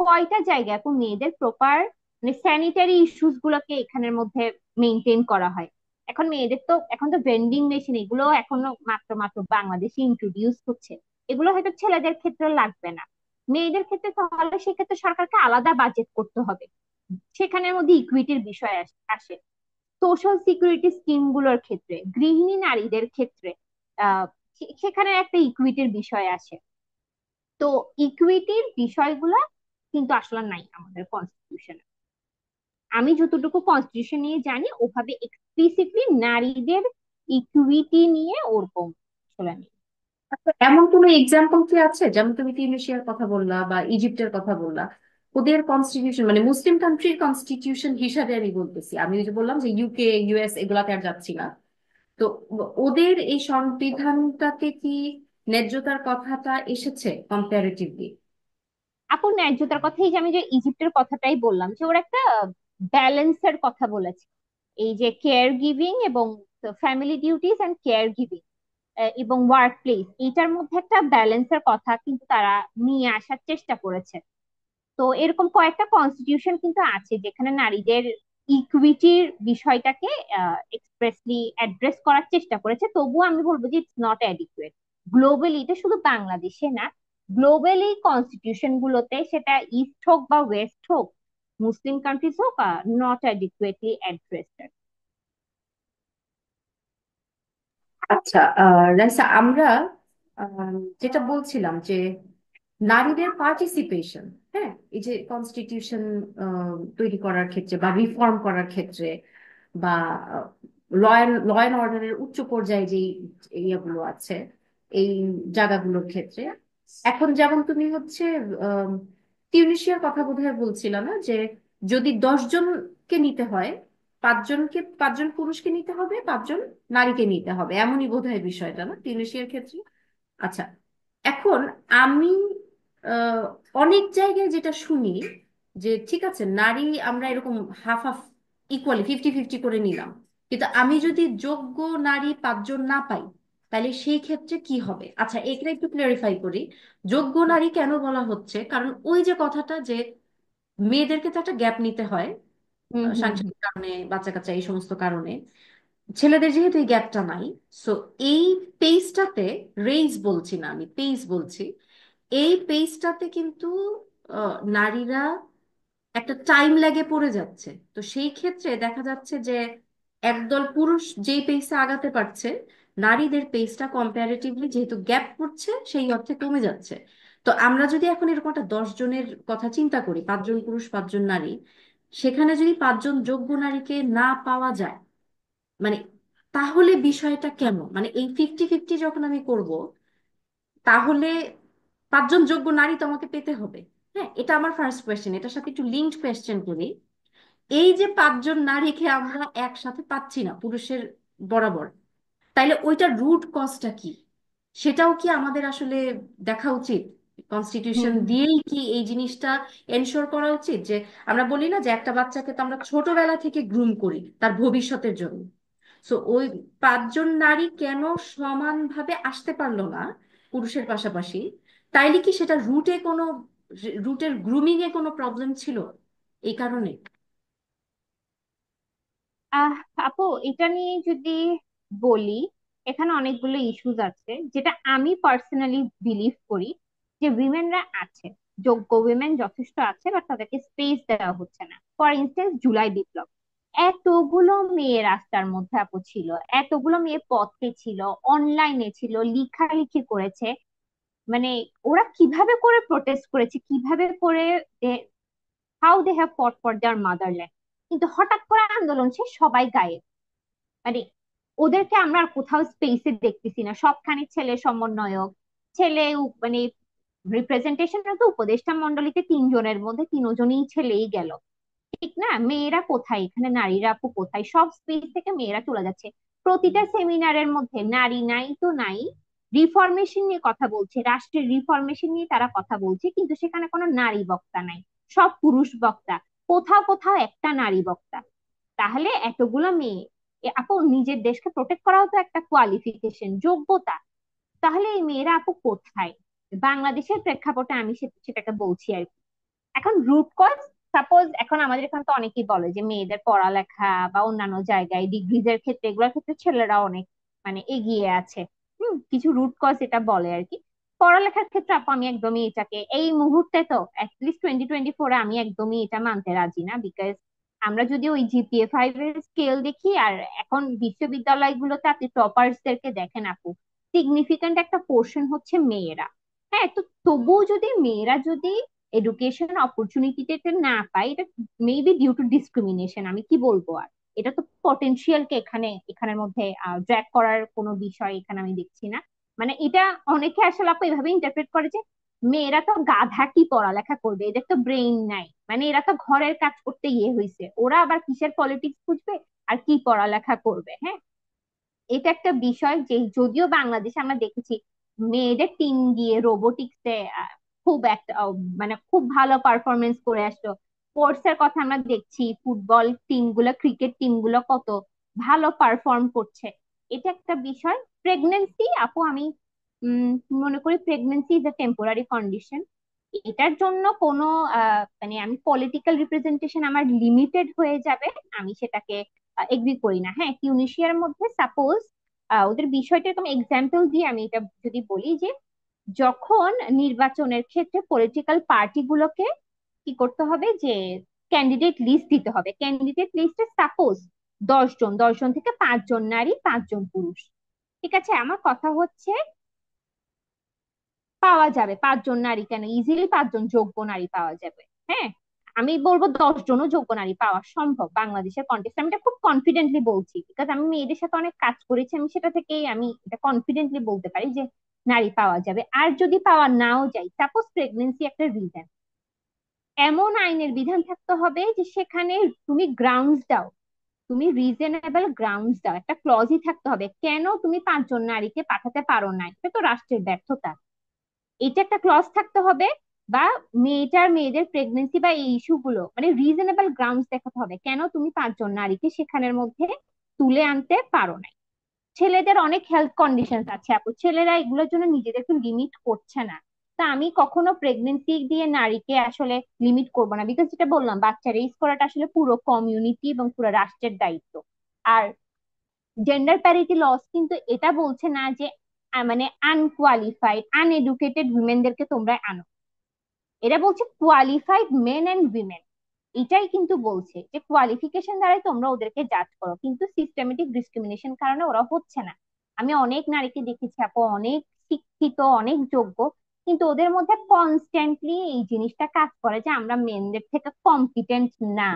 কয়টা জায়গা এখন মেয়েদের প্রপার মানে স্যানিটারি ইস্যুস গুলোকে এখানের মধ্যে মেনটেন করা হয়? এখন মেয়েদের তো এখন তো ভেন্ডিং মেশিন, এগুলো এখনো মাত্র মাত্র বাংলাদেশে ইন্ট্রোডিউস হচ্ছে, এগুলো হয়তো ছেলেদের ক্ষেত্রে লাগবে না, মেয়েদের ক্ষেত্রে তাহলে সেক্ষেত্রে সরকারকে আলাদা বাজেট করতে হবে, সেখানের মধ্যে ইকুইটির বিষয় আসে। সোশ্যাল সিকিউরিটি স্কিম গুলোর ক্ষেত্রে, গৃহিণী নারীদের ক্ষেত্রে আহ সেখানে একটা ইকুইটির বিষয় আসে। তো ইকুইটির বিষয়গুলো কিন্তু আসলে নাই আমাদের কনস্টিটিউশনে। আমি যতটুকু কনস্টিটিউশন নিয়ে জানি ওভাবে এক্সপ্লিসিটলি নারীদের ইকুইটি নিয়ে ওরকম আসলে নেই। এমন কোনো এক্সাম্পল কি আছে, যেমন তুমি তিউনিসিয়ার কথা বললা বা ইজিপ্টের কথা বললা, ওদের কনস্টিটিউশন মানে মুসলিম কান্ট্রির কনস্টিটিউশন হিসাবে আমি বলতেছি, আমি ওই যে বললাম যে ইউকে ইউএস এগুলাতে আর যাচ্ছি না, তো ওদের এই সংবিধানটাতে কি ন্যায্যতার কথাটা এসেছে কম্পারেটিভলি? আপু ন্যায্যতার কথাই, যে আমি যে ইজিপ্টের কথাটাই বললাম, যে ওরা একটা ব্যালেন্সের কথা বলেছে। এই যে কেয়ার গিভিং এবং family duties and care giving এবং ওয়ার্ক প্লেস, এইটার মধ্যে একটা ব্যালেন্সের কথা কিন্তু তারা নিয়ে আসার চেষ্টা করেছে। তো এরকম কয়েকটা কনস্টিটিউশন কিন্তু আছে যেখানে নারীদের ইকুইটির বিষয়টাকে এক্সপ্রেসলি অ্যাড্রেস করার চেষ্টা করেছে। তবুও আমি বলবো যে ইটস নট অ্যাডিকুয়েট। গ্লোবালি, এটা শুধু বাংলাদেশে না, গ্লোবালি কনস্টিটিউশন গুলোতে, সেটা ইস্ট হোক বা ওয়েস্ট হোক, মুসলিম কান্ট্রিজ হোক, নট অ্যাডিকুয়েটলি অ্যাড্রেসড। আচ্ছা, রাইসা, আমরা যেটা বলছিলাম যে নারীদের পার্টিসিপেশন, হ্যাঁ, এই যে কনস্টিটিউশন তৈরি করার ক্ষেত্রে বা রিফর্ম করার ক্ষেত্রে বা ল ল অ্যান্ড অর্ডারের উচ্চ পর্যায়ে যেই ইয়েগুলো আছে, এই জায়গাগুলোর ক্ষেত্রে এখন যেমন তুমি হচ্ছে আহ, টিউনিশিয়ার কথা বোধহয় বলছিল না, যে যদি 10 জনকে নিতে হয়, 5জন পুরুষকে নিতে হবে, 5জন নারীকে নিতে হবে, এমনই বোধহয় বিষয়টা, না টিউনিশিয়ার ক্ষেত্রে? আচ্ছা, এখন আমি আহ, অনেক জায়গায় যেটা শুনি যে ঠিক আছে, নারী আমরা এরকম হাফ হাফ ইকুয়ালি 50-50 করে নিলাম, কিন্তু আমি যদি যোগ্য নারী 5জন না পাই, তাহলে সেই ক্ষেত্রে কি হবে? আচ্ছা, এটা একটু ক্লিয়ারিফাই করি। যোগ্য নারী কেন বলা হচ্ছে? কারণ ওই যে কথাটা, যে মেয়েদেরকে তো একটা গ্যাপ নিতে হয়, হুম হুম হুম। সাংসারিক কারণে, বাচ্চা কাচ্চা, এই সমস্ত কারণে। ছেলেদের যেহেতু এই গ্যাপটা নাই, সো এই পেজটাতে, রেইজ বলছি না, আমি পেজ বলছি, এই পেজটাতে কিন্তু নারীরা একটা টাইম ল্যাগে পড়ে যাচ্ছে। তো সেই ক্ষেত্রে দেখা যাচ্ছে যে একদল পুরুষ যেই পেসে আগাতে পারছে, নারীদের পেসটা কম্পারেটিভলি যেহেতু গ্যাপ পড়ছে, সেই অর্থে কমে যাচ্ছে। তো আমরা যদি এখন এরকম একটা 10 জনের কথা চিন্তা করি, 5জন পুরুষ 5জন নারী, সেখানে যদি 5জন যোগ্য নারীকে না পাওয়া যায়, মানে তাহলে বিষয়টা কেমন? মানে এই 50-50 যখন আমি করব, তাহলে 5জন যোগ্য নারী তো আমাকে পেতে হবে। হ্যাঁ, এটা আমার ফার্স্ট কোয়েশ্চেন। এটার সাথে একটু লিঙ্কড কোয়েশ্চেন করি। এই যে 5জন নারীকে আমরা একসাথে পাচ্ছি না পুরুষের বরাবর, তাইলে ওইটার রুট কজটা কি? সেটাও কি আমাদের আসলে দেখা উচিত? হুম কনস্টিটিউশন হুম। দিয়েই কি এই জিনিসটা এনশোর করা উচিত, যে আমরা বলি না যে একটা বাচ্চাকে তো আমরা ছোটবেলা থেকে গ্রুম করি তার ভবিষ্যতের জন্য। সো ওই 5জন নারী কেন সমানভাবে আসতে পারলো না পুরুষের পাশাপাশি? তাইলে কি সেটা রুটের গ্রুমিং এ কোনো প্রবলেম ছিল এই কারণে? আহ আপু, এটা নিয়ে যদি বলি, এখানে অনেকগুলো ইস্যুস আছে যেটা আমি পার্সোনালি বিলিভ করি, যে উইমেনরা আছে, যোগ্য উইমেন যথেষ্ট আছে, বাট তাদেরকে স্পেস দেওয়া হচ্ছে না। ফর ইনস্টেন্স জুলাই বিপ্লব, এতগুলো মেয়ে রাস্তার মধ্যে আপু ছিল, এতগুলো মেয়ে পথে ছিল, অনলাইনে ছিল, লিখালিখি করেছে। মানে ওরা কিভাবে করে প্রোটেস্ট করেছে, কিভাবে করে, how they have fought for their motherland. কিন্তু হঠাৎ করে আন্দোলন শেষ, সবাই গায়েব। মানে ওদেরকে আমরা আর কোথাও স্পেসে দেখতেছি না। সবখানে ছেলে সমন্বয়ক, ছেলে মানে রিপ্রেজেন্টেশন তো উপদেষ্টা মন্ডলীতে 3 জনের মধ্যে 3জনই ছেলেই গেল। ঠিক না? মেয়েরা কোথায় এখানে? নারীরা আপু কোথায়? সব স্পেস থেকে মেয়েরা চলে যাচ্ছে। প্রতিটা সেমিনারের মধ্যে নারী নাই তো নাই, রিফরমেশন নিয়ে কথা বলছে, রাষ্ট্রের রিফরমেশন নিয়ে তারা কথা বলছে, কিন্তু সেখানে কোনো নারী বক্তা নাই, সব পুরুষ বক্তা। কোথাও কোথাও একটা নারী বক্তা। তাহলে এতগুলো মেয়ে, আপু নিজের দেশকে প্রোটেক্ট করাও তো একটা কোয়ালিফিকেশন, যোগ্যতা। তাহলে এই মেয়েরা আপু কোথায়? বাংলাদেশের প্রেক্ষাপটে আমি সেটাকে বলছি আর কি। এখন রুট কজ, সাপোজ এখন আমাদের এখানে তো অনেকেই বলে যে মেয়েদের পড়ালেখা বা অন্যান্য জায়গায় ডিগ্রিজ এর ক্ষেত্রে, এগুলোর ক্ষেত্রে ছেলেরা অনেক মানে এগিয়ে আছে। কিছু রুট কজ এটা বলে আর কি। পড়ালেখার ক্ষেত্রে আপু আমি একদমই এটাকে এই মুহূর্তে, তো অ্যাটলিস্ট 2024-এ আমি একদমই এটা মানতে রাজি না। বিকজ আমরা যদি ওই GPA 5 এর স্কেল দেখি, আর এখন বিশ্ববিদ্যালয়গুলোতে আপনি টপার্সদেরকে দেখেন আপু, সিগনিফিক্যান্ট একটা পোর্শন হচ্ছে মেয়েরা। হ্যাঁ, তো তবুও যদি মেয়েরা যদি এডুকেশন অপরচুনিটিতে না পায়, এটা মেবি ডিউ টু ডিসক্রিমিনেশন, আমি কি বলবো আর। এটা তো পটেনশিয়ালকে এখানের মধ্যে ড্র্যাগ করার কোনো বিষয় এখানে আমি দেখছি না। মানে এটা অনেকে আসলে আপু এভাবে ইন্টারপ্রেট করে যে মেয়েরা তো গাধা, কি পড়ালেখা করবে, এদের তো ব্রেইন নাই, মানে এরা তো ঘরের কাজ করতে হয়েছে, ওরা আবার কিসের পলিটিক্স বুঝবে, আর কি পড়ালেখা করবে। হ্যাঁ, এটা একটা বিষয় যে যদিও বাংলাদেশে আমরা দেখেছি মেয়েদের টিম গিয়ে রোবোটিক্সে খুব একটা মানে খুব ভালো পারফরমেন্স করে আসলো। স্পোর্টস এর কথা আমরা দেখছি, ফুটবল টিম গুলো, ক্রিকেট টিম গুলো কত ভালো পারফর্ম করছে। এটা একটা বিষয়। প্রেগনেন্সি আপু, আমি উম, মনে করি pregnancy is a temporary condition. এটার জন্য কোনো মানে আমি পলিটিক্যাল রিপ্রেজেন্টেশন আমার লিমিটেড হয়ে যাবে, আমি সেটাকে এগ্রি করি না। হ্যাঁ, টিউনিশিয়ার মধ্যে সাপোজ ওদের বিষয়টা এরকম এক্সাম্পল দিয়ে আমি এটা যদি বলি যে যখন নির্বাচনের ক্ষেত্রে পলিটিক্যাল পার্টিগুলোকে কি করতে হবে যে ক্যান্ডিডেট লিস্ট দিতে হবে, ক্যান্ডিডেট লিস্টে সাপোজ 10 জন, 10 জন থেকে 5 জন নারী, 5 জন পুরুষ। ঠিক আছে, আমার কথা হচ্ছে পাওয়া যাবে 5 জন নারী, কেন ইজিলি 5 জন যোগ্য নারী পাওয়া যাবে। হ্যাঁ, আমি বলবো 10 জনও যোগ্য নারী পাওয়া সম্ভব বাংলাদেশের কন্টেক্সট। আমি এটা খুব কনফিডেন্টলি বলছি, বিকজ আমি মেয়েদের সাথে অনেক কাজ করেছি, আমি সেটা থেকেই আমি এটা কনফিডেন্টলি বলতে পারি যে নারী পাওয়া যাবে। আর যদি পাওয়া নাও যায়, সাপোজ প্রেগনেন্সি একটা রিজন, এমন আইনের বিধান থাকতে হবে যে সেখানে তুমি গ্রাউন্ডস দাও, তুমি রিজনেবল গ্রাউন্ডস দাও, একটা ক্লজই থাকতে হবে কেন তুমি 5 জন নারীকে পাঠাতে পারো না, এটা তো রাষ্ট্রের ব্যর্থতা। এটা একটা ক্লজ থাকতে হবে। বা মেয়েদের প্রেগনেন্সি বা এই ইস্যু গুলো মানে রিজনেবল গ্রাউন্ডস দেখাতে হবে কেন তুমি 5 জন নারীকে সেখানের মধ্যে তুলে আনতে পারো না। ছেলেদের অনেক হেলথ কন্ডিশন আছে আপু, ছেলেরা এগুলোর জন্য নিজেদেরকে লিমিট করছে না। তা আমি কখনো প্রেগনেন্সি দিয়ে নারীকে আসলে লিমিট করব না, বিকজ যেটা বললাম বাচ্চা রেইজ করাটা আসলে পুরো কমিউনিটি এবং পুরো রাষ্ট্রের দায়িত্ব। আর জেন্ডার প্যারিটি লস কিন্তু এটা বলছে না যে মানে আনকোয়ালিফাইড আনএডুকেটেড উইমেনদেরকে তোমরা আনো, এরা বলছে কোয়ালিফাইড মেন এন্ড উইমেন। এটাই কিন্তু বলছে যে কোয়ালিফিকেশন দ্বারাই তোমরা ওদেরকে জাজ করো, কিন্তু সিস্টেমেটিক ডিসক্রিমিনেশন কারণে ওরা হচ্ছে না। আমি অনেক নারীকে দেখেছি আপু, অনেক শিক্ষিত, অনেক যোগ্য, কিন্তু ওদের মধ্যে কনস্ট্যান্টলি এই জিনিসটা কাজ করে যে আমরা মেনদের থেকে কম্পিটেন্ট না।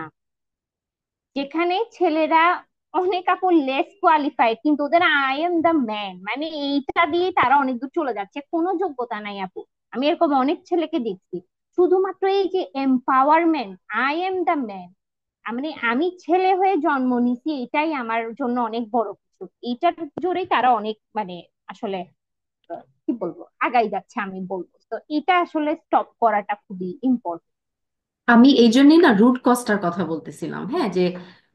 যেখানে ছেলেরা অনেক আপু লেস কোয়ালিফাইড, কিন্তু ওদের আই এম দ্য ম্যান মানে এইটা দিয়ে তারা অনেক দূর চলে যাচ্ছে, কোনো যোগ্যতা নাই আপু। আমি এরকম অনেক ছেলেকে দেখছি, শুধুমাত্র এই যে empowerment, I am the man, মানে আমি ছেলে হয়ে জন্ম নিছি, এটাই আমার জন্য অনেক বড় কিছু। এইটার জোরেই তারা অনেক মানে আসলে কি বলবো আগাই যাচ্ছে, আমি বলবো তো এটা আসলে স্টপ করাটা খুবই ইম্পর্টেন্ট। আমি এই জন্যই না রুট কজটার কথা বলতেছিলাম, হ্যাঁ, যে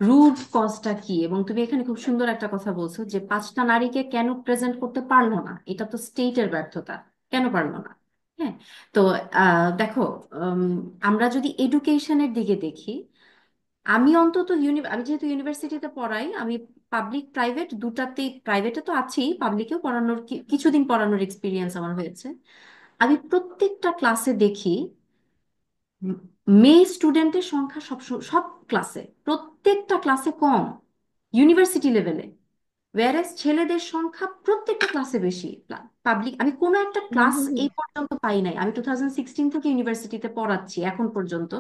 রুট কজটা কি। এবং তুমি এখানে খুব সুন্দর একটা কথা বলছো যে 5টা নারীকে কেন প্রেজেন্ট করতে পারলো না, এটা তো স্টেটের ব্যর্থতা। কেন পারলো না? হ্যাঁ। তো দেখো, উম, আমরা যদি এডুকেশনের দিকে দেখি, আমি অন্তত আমি যেহেতু ইউনিভার্সিটিতে পড়াই, আমি পাবলিক প্রাইভেট দুটাতেই, প্রাইভেটে তো আছি, পাবলিকেও পড়ানোর কিছুদিন পড়ানোর এক্সপিরিয়েন্স আমার হয়েছে। আমি প্রত্যেকটা ক্লাসে দেখি উম, মেয়ে স্টুডেন্টের সংখ্যা সব ক্লাসে, প্রত্যেকটা ক্লাসে কম, ইউনিভার্সিটি লেভেলে। ওয়ারেস ছেলেদের সংখ্যা প্রত্যেকটা ক্লাসে বেশি। পাবলিক আমি কোনো একটা হম ক্লাস হম হম। এই পর্যন্ত পাই নাই, আমি 2016 থেকে ইউনিভার্সিটিতে পড়াচ্ছি এখন পর্যন্ত,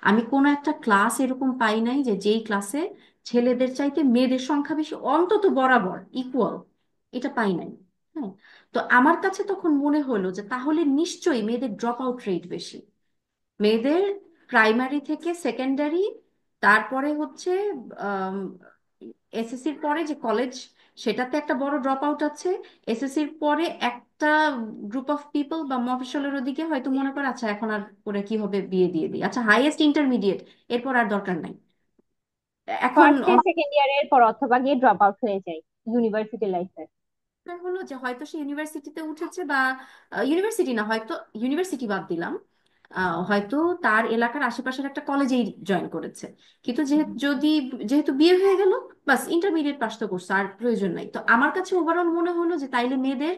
আমি কোনো একটা ক্লাস এরকম পাই নাই যে যেই ক্লাসে ছেলেদের চাইতে মেয়েদের সংখ্যা বেশি, অন্তত বরাবর ইকুয়াল, এটা পাই নাই। হ্যাঁ। তো আমার কাছে তখন মনে হলো যে তাহলে নিশ্চয়ই মেয়েদের ড্রপ আউট রেট বেশি। মেয়েদের প্রাইমারি থেকে সেকেন্ডারি, তারপরে হচ্ছে এসএসসির পরে যে কলেজ, সেটাতে একটা বড় ড্রপ আউট আছে। এসএসসির পরে একটা গ্রুপ অফ পিপল বা মফস্বলের ওদিকে হয়তো মনে করে আচ্ছা এখন আর করে কি হবে, বিয়ে দিয়ে দিই, আচ্ছা হাইয়েস্ট ইন্টারমিডিয়েট, এরপর আর দরকার নাই এখন। ফার্স্ট ইয়ার সেকেন্ড ইয়ারের পর অথবা গিয়ে ড্রপ আউট হয়ে যায় ইউনিভার্সিটি লাইফে। হলো যে হয়তো সে ইউনিভার্সিটিতে উঠেছে, বা ইউনিভার্সিটি না, হয়তো ইউনিভার্সিটি বাদ দিলাম, হয়তো তার এলাকার আশেপাশের একটা কলেজেই জয়েন করেছে, কিন্তু যেহেতু বিয়ে হয়ে গেল, বাস ইন্টারমিডিয়েট পাস তো করছে, আর প্রয়োজন নাই। তো আমার কাছে ওভারঅল মনে হলো যে তাইলে মেয়েদের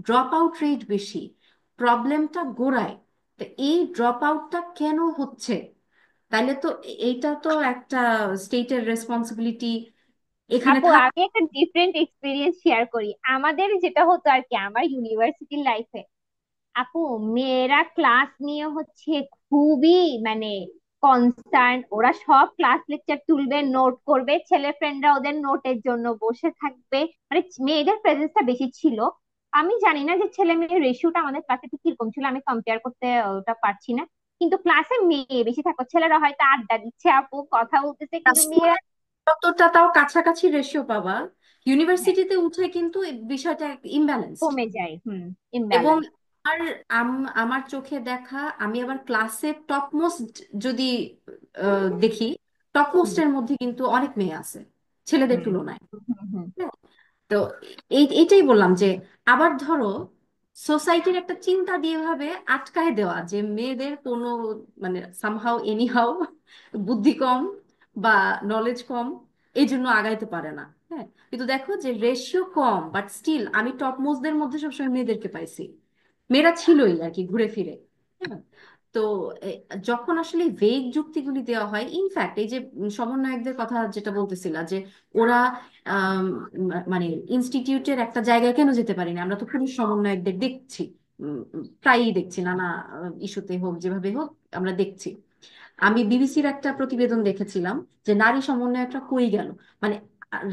ড্রপ আউট রেট বেশি, প্রবলেমটা গোড়ায়। তো এই ড্রপ আউটটা কেন হচ্ছে? তাইলে তো এইটা তো একটা স্টেটের রেসপন্সিবিলিটি এখানে আপু থাক। আমি একটা ডিফারেন্ট এক্সপিরিয়েন্স শেয়ার করি, আমাদের যেটা হতো আর কি আমার ইউনিভার্সিটি লাইফে। আপু মেয়েরা ক্লাস নিয়ে হচ্ছে খুবই মানে কনসার্ন, ওরা সব ক্লাস লেকচার তুলবে, নোট করবে, ছেলে ফ্রেন্ডরা ওদের নোটের জন্য বসে থাকবে, মানে মেয়েদের প্রেজেন্সটা বেশি ছিল। আমি জানি না যে ছেলে মেয়ের রেশিওটা আমাদের ক্লাসে ঠিক কিরকম ছিল, আমি কম্পেয়ার করতে ওটা পারছি না, কিন্তু ক্লাসে মেয়ে বেশি থাকো, ছেলেরা হয়তো আড্ডা দিচ্ছে আপু, কথা বলতেছে, কিন্তু মেয়েরা স্কুলে যতটা তাও কাছাকাছি রেশিও পাবা, হ্যাঁ, ইউনিভার্সিটিতে উঠে কিন্তু এই বিষয়টা ইমব্যালেন্সড। কমে যায়। হুম, এবং ইমব্যালেন্স। আর আমার চোখে দেখা, আমি আবার ক্লাসে টপ মোস্ট যদি দেখি, টপ হুম মোস্টের মধ্যে কিন্তু অনেক মেয়ে আছে ছেলেদের হুম তুলনায়। হুম হুম। হ্যাঁ, তো এইটাই বললাম যে আবার ধরো সোসাইটির একটা চিন্তা দিয়ে ভাবে আটকায় দেওয়া যে মেয়েদের কোনো মানে সামহাও এনিহাও বুদ্ধি কম বা নলেজ কম, এই জন্য আগাইতে পারে না। হ্যাঁ, কিন্তু দেখো যে রেশিও কম, বাট স্টিল আমি টপ মোস্টদের মধ্যে সবসময় মেয়েদেরকে পাইছি। মেয়েরা ছিলই আর কি ঘুরে ফিরে। হ্যাঁ, তো এ, যখন আসলে ভেগ যুক্তিগুলি দেওয়া হয়, ইনফ্যাক্ট এই যে সমন্বয়কদের কথা যেটা বলতেছিলা যে ওরা আম, মানে ইনস্টিটিউটের একটা জায়গায় কেন যেতে পারি না, আমরা তো পুরুষ সমন্বয়কদের দেখছি, প্রায়ই দেখছি নানা ইস্যুতে হোক যেভাবে হোক আমরা দেখছি। আমি বিবিসির একটা প্রতিবেদন দেখেছিলাম যে নারী সমন্বয়করা কই গেল, মানে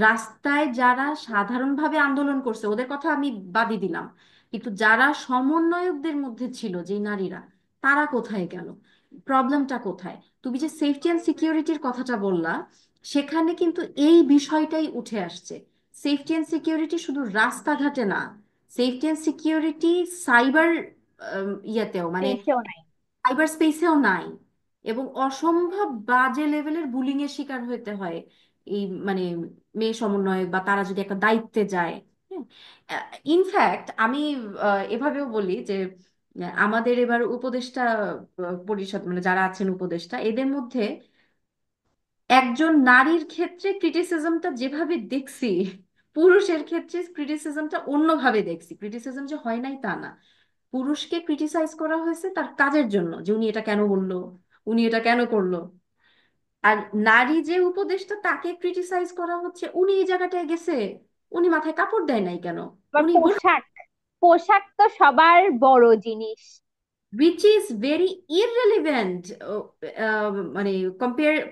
রাস্তায় যারা সাধারণভাবে আন্দোলন করছে ওদের কথা আমি বাদই দিলাম, কিন্তু যারা সমন্বয়কদের মধ্যে ছিল যে নারীরা, তারা কোথায় গেল? প্রবলেমটা কোথায়? তুমি যে সেফটি অ্যান্ড সিকিউরিটির কথাটা বললা, সেখানে কিন্তু এই বিষয়টাই উঠে আসছে। সেফটি অ্যান্ড সিকিউরিটি শুধু রাস্তাঘাটে না, সেফটি অ্যান্ড সিকিউরিটি সাইবার ইয়েতেও, মানে স্পেসেও নাই। সাইবার স্পেসেও নাই। এবং অসম্ভব বাজে লেভেলের বুলিং এর শিকার হতে হয় এই মানে মেয়ে সমন্বয়ক বা তারা যদি একটা দায়িত্বে যায়। ইনফ্যাক্ট আমি এভাবেও বলি যে আমাদের এবার উপদেষ্টা পরিষদ, মানে যারা আছেন উপদেষ্টা, এদের মধ্যে একজন নারীর ক্ষেত্রে ক্রিটিসিজমটা যেভাবে দেখছি, পুরুষের ক্ষেত্রে ক্রিটিসিজমটা অন্যভাবে দেখছি। ক্রিটিসিজম যে হয় নাই তা না, পুরুষকে ক্রিটিসাইজ করা হয়েছে তার কাজের জন্য, যে উনি এটা কেন বললো, উনি এটা কেন করলো। আর নারী যে উপদেশটা তাকে ক্রিটিসাইজ করা হচ্ছে, উনি এই জায়গাটায় গেছে, উনি মাথায় কাপড় দেয় নাই কেন, আবার উনি বসে, পোশাক, পোশাক তো সবার বড় জিনিস। which is very irrelevant, মানে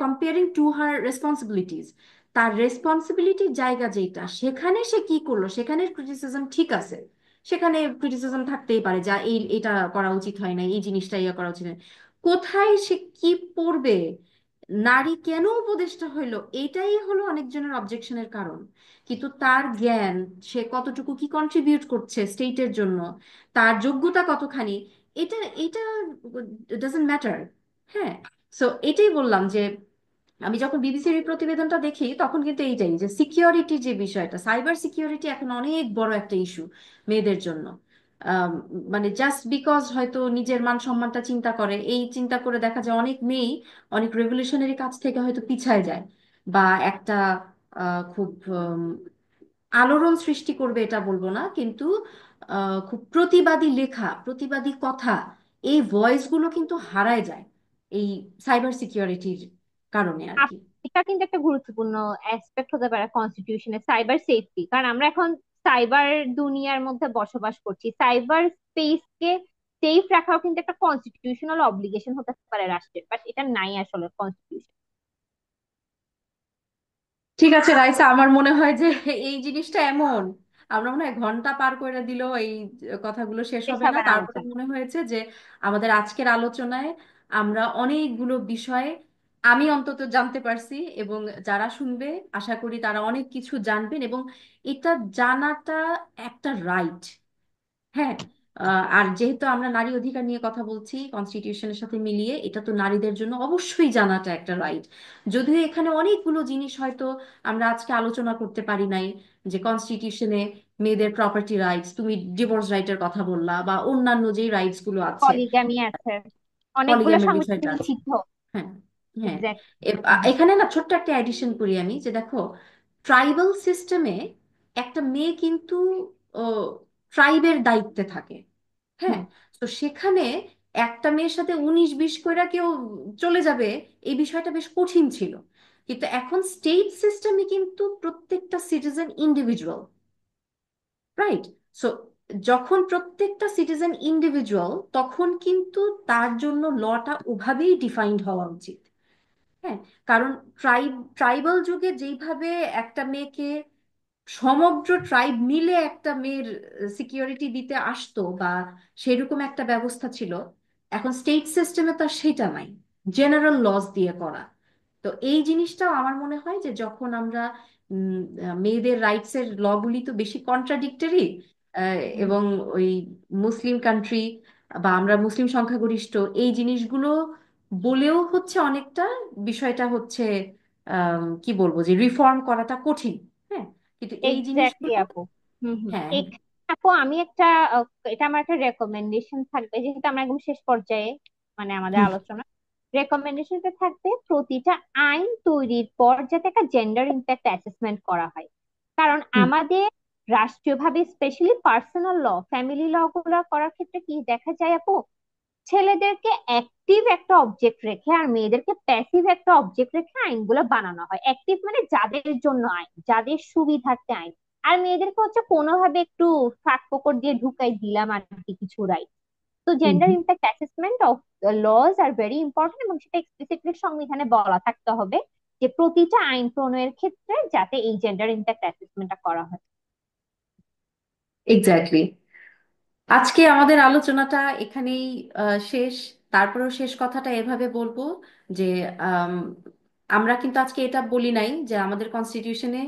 কম্পেয়ারিং টু হার রেসপন্সিবিলিটিস। তার রেসপন্সিবিলিটির জায়গা যেটা, সেখানে সে কি করলো সেখানে ক্রিটিসিজম ঠিক আছে। সেখানে ক্রিটিসিজম থাকতেই পারে যা এটা করা উচিত হয় না, এই জিনিসটা ইয়ে করা উচিত হয়। কোথায় সে কি পড়বে, নারী কেন উপদেষ্টা হইলো, এটাই হলো অনেকজনের অবজেকশনের কারণ। কিন্তু তার জ্ঞান, সে কতটুকু কি কন্ট্রিবিউট করছে স্টেটের জন্য, তার যোগ্যতা কতখানি, এটা এটা ডাজন্ট ম্যাটার। হ্যাঁ, সো এটাই বললাম যে আমি যখন বিবিসির এই প্রতিবেদনটা দেখি তখন কিন্তু এইটাই, যে সিকিউরিটি যে বিষয়টা, সাইবার সিকিউরিটি এখন অনেক বড় একটা ইস্যু মেয়েদের জন্য। আম, মানে জাস্ট বিকজ হয়তো নিজের মান সম্মানটা চিন্তা করে, এই চিন্তা করে দেখা যায় অনেক মেয়েই অনেক রেভলিউশনারি কাজ থেকে হয়তো পিছায় যায়, বা একটা খুব আলোড়ন সৃষ্টি করবে এটা বলবো না, কিন্তু খুব প্রতিবাদী লেখা, প্রতিবাদী কথা, এই ভয়েসগুলো কিন্তু হারায় যায় এই সাইবার সিকিউরিটির কারণে আর কি। এটা কিন্তু একটা গুরুত্বপূর্ণ অ্যাসপেক্ট হতে পারে কনস্টিটিউশনের, সাইবার সেফটি। কারণ আমরা এখন সাইবার দুনিয়ার মধ্যে বসবাস করছি, সাইবার স্পেসকে সেফ রাখাও কিন্তু একটা কনস্টিটিউশনাল অব্লিগেশন হতে পারে রাষ্ট্রের, বাট এটা নাই আসলে কনস্টিটিউশন। ঠিক আছে রাইসা, আমার মনে হয় যে এই জিনিসটা এমন, আমরা মনে হয় ঘন্টা পার করে দিলেও এই কথাগুলো শেষ শেষ হবে না। হবে না তারপরে আলোচনা। মনে হয়েছে যে আমাদের আজকের আলোচনায় আমরা অনেকগুলো বিষয়, আমি অন্তত জানতে পারছি, এবং যারা শুনবে আশা করি তারা অনেক কিছু জানবেন। এবং এটা জানাটা একটা রাইট। হ্যাঁ, আর যেহেতু আমরা নারী অধিকার নিয়ে কথা বলছি কনস্টিটিউশনের সাথে মিলিয়ে, এটা তো নারীদের জন্য অবশ্যই জানাটা একটা রাইট। যদিও এখানে অনেকগুলো জিনিস হয়তো আমরা আজকে আলোচনা করতে পারি নাই, যে কনস্টিটিউশনে মেয়েদের প্রপার্টি রাইটস, তুমি ডিভোর্স রাইটের কথা বললা, বা অন্যান্য যে রাইটস গুলো আছে, পলিগামি আছে, অনেকগুলো পলিগ্যামির সংবিধানে বিষয়টা আছে। নিষিদ্ধ। হ্যাঁ, হ্যাঁ। এক্স্যাক্ট। এখানে না ছোট্ট একটা অ্যাডিশন করি আমি, যে দেখো ট্রাইবাল সিস্টেমে একটা মেয়ে কিন্তু ট্রাইবের দায়িত্বে থাকে। হ্যাঁ, তো সেখানে একটা মেয়ের সাথে 19-20 কইরা কেউ চলে যাবে, এই বিষয়টা বেশ কঠিন ছিল। কিন্তু এখন স্টেট সিস্টেমে কিন্তু প্রত্যেকটা সিটিজেন ইন্ডিভিজুয়াল, রাইট? সো যখন প্রত্যেকটা সিটিজেন ইন্ডিভিজুয়াল, তখন কিন্তু তার জন্য লটা ওভাবেই ডিফাইন্ড হওয়া উচিত। হ্যাঁ, কারণ ট্রাইবাল যুগে যেইভাবে একটা মেয়েকে সমগ্র ট্রাইব মিলে একটা মেয়ের সিকিউরিটি দিতে আসতো, বা সেরকম একটা ব্যবস্থা ছিল, এখন স্টেট সিস্টেমে তো আর সেটা নাই, জেনারেল লস দিয়ে করা। তো এই জিনিসটাও আমার মনে হয় যে যখন আমরা মেয়েদের রাইটস এর লগুলি তো বেশি কন্ট্রাডিক্টরি, হুম। এবং ওই মুসলিম কান্ট্রি বা আমরা মুসলিম সংখ্যাগরিষ্ঠ এই জিনিসগুলো বলেও হচ্ছে অনেকটা বিষয়টা হচ্ছে কি বলবো যে রিফর্ম করাটা কঠিন। হ্যাঁ, কিন্তু এই এক্স্যাক্টলি জিনিসগুলো, আপু। হুম হুম। হ্যাঁ হ্যাঁ, এখানে আপু আমি একটা এটা আমার একটা রেকমেন্ডেশন থাকবে, যেহেতু আমরা একদম শেষ পর্যায়ে মানে আমাদের হুম, আলোচনা। রেকমেন্ডেশনটা থাকবে প্রতিটা আইন তৈরির পর যাতে একটা জেন্ডার ইম্প্যাক্ট অ্যাসেসমেন্ট করা হয়। কারণ হুম, আমাদের রাষ্ট্রীয়ভাবে স্পেশালি পার্সোনাল ল, ফ্যামিলি ল গুলো করার ক্ষেত্রে কি দেখা যায় আপু, ছেলেদেরকে অ্যাক্টিভ একটা অবজেক্ট রেখে আর মেয়েদেরকে প্যাসিভ একটা অবজেক্ট রেখে আইনগুলো বানানো হয়। অ্যাক্টিভ মানে যাদের জন্য আইন, যাদের সুবিধার্থে আইন, আর মেয়েদেরকে হচ্ছে কোনোভাবে একটু ফাঁক ফোকর দিয়ে ঢুকাই দিলাম আর কি কিছু রাইট। তো hmm, gender hmm. Impact assessment of laws are very important, এবং সেটা এক্সপ্লিসিটলি সংবিধানে বলা থাকতে হবে যে প্রতিটা আইন প্রণয়নের ক্ষেত্রে যাতে এই জেন্ডার ইম্প্যাক্ট অ্যাসেসমেন্টটা করা হয়। এক্স্যাক্টলি। আজকে আমাদের আলোচনাটা এখানেই শেষ। তারপরেও শেষ কথাটা এভাবে বলবো যে আম, আমরা কিন্তু আজকে এটা বলি নাই যে আমাদের কনস্টিটিউশনে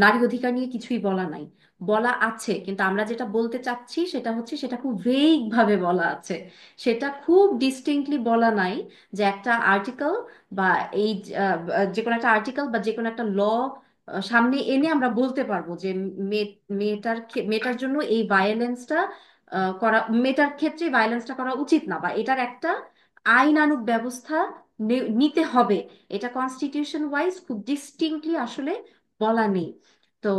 নারী অধিকার নিয়ে কিছুই বলা নাই। বলা আছে, কিন্তু আমরা যেটা বলতে চাচ্ছি সেটা হচ্ছে সেটা খুব ভেগ ভাবে বলা আছে। সেটা খুব ডিস্টিংক্টলি বলা নাই যে একটা আর্টিকেল বা এই যে কোনো একটা আর্টিকেল বা যে কোনো একটা ল সামনে এনে আমরা বলতে পারবো যে মেয়েটার জন্য এই ভায়োলেন্সটা করা, মেয়েটার ক্ষেত্রে ভায়োলেন্সটা করা উচিত না, বা এটার একটা আইনানুগ ব্যবস্থা নিতে হবে। এটা কনস্টিটিউশন ওয়াইজ খুব ডিস্টিংক্টলি আসলে বলা নেই। তো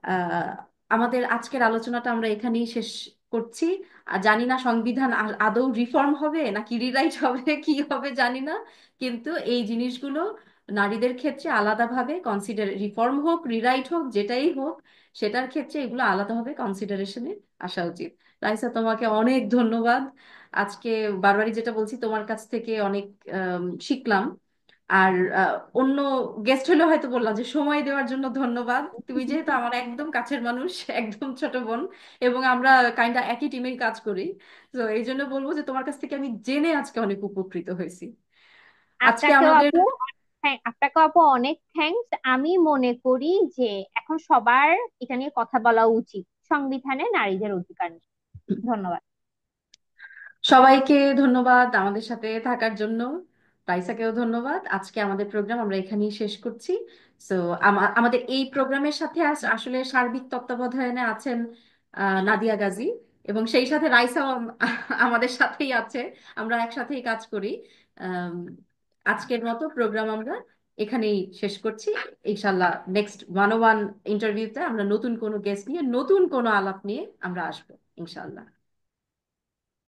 আহ, আমাদের আজকের আলোচনাটা আমরা এখানেই শেষ করছি। আর জানি না সংবিধান আদৌ রিফর্ম হবে নাকি রিরাইট হবে, কি হবে জানি না, কিন্তু এই জিনিসগুলো নারীদের ক্ষেত্রে আলাদাভাবে কনসিডার, রিফর্ম হোক রিরাইট হোক যেটাই হোক, সেটার ক্ষেত্রে এগুলো আলাদাভাবে কনসিডারেশনে আসা উচিত। রাইসা, তোমাকে অনেক ধন্যবাদ। আজকে বারবারই যেটা বলছি, তোমার কাছ থেকে অনেক শিখলাম। আর অন্য গেস্ট হলে হয়তো বললাম যে সময় দেওয়ার জন্য ধন্যবাদ। তুমি যেহেতু আমার একদম কাছের মানুষ, একদম ছোট বোন, এবং আমরা কাইন্ডা একই টিমেই কাজ করি, তো এই জন্য বলবো যে তোমার কাছ থেকে আমি জেনে আজকে অনেক উপকৃত হয়েছি। আজকে আপনাকেও আমাদের, আপু, হ্যাঁ আপনাকেও আপু অনেক থ্যাঙ্কস। আমি মনে করি যে এখন সবার এটা নিয়ে কথা বলা উচিত, সংবিধানে নারীদের অধিকার নিয়ে। ধন্যবাদ। সবাইকে ধন্যবাদ আমাদের সাথে থাকার জন্য। রাইসাকেও ধন্যবাদ। আজকে আমাদের প্রোগ্রাম আমরা এখানেই শেষ করছি। সো আমাদের এই প্রোগ্রামের সাথে আসলে সার্বিক তত্ত্বাবধানে আছেন নাদিয়া গাজী, এবং সেই সাথে রাইসাও আমাদের সাথেই আছে। আমরা একসাথেই কাজ করি। আম, আজকের মতো প্রোগ্রাম আমরা এখানেই শেষ করছি। ইনশাল্লাহ নেক্সট 101 ইন্টারভিউতে আমরা নতুন কোনো গেস্ট নিয়ে, নতুন কোনো আলাপ নিয়ে আমরা আসবো ইনশাল্লাহ।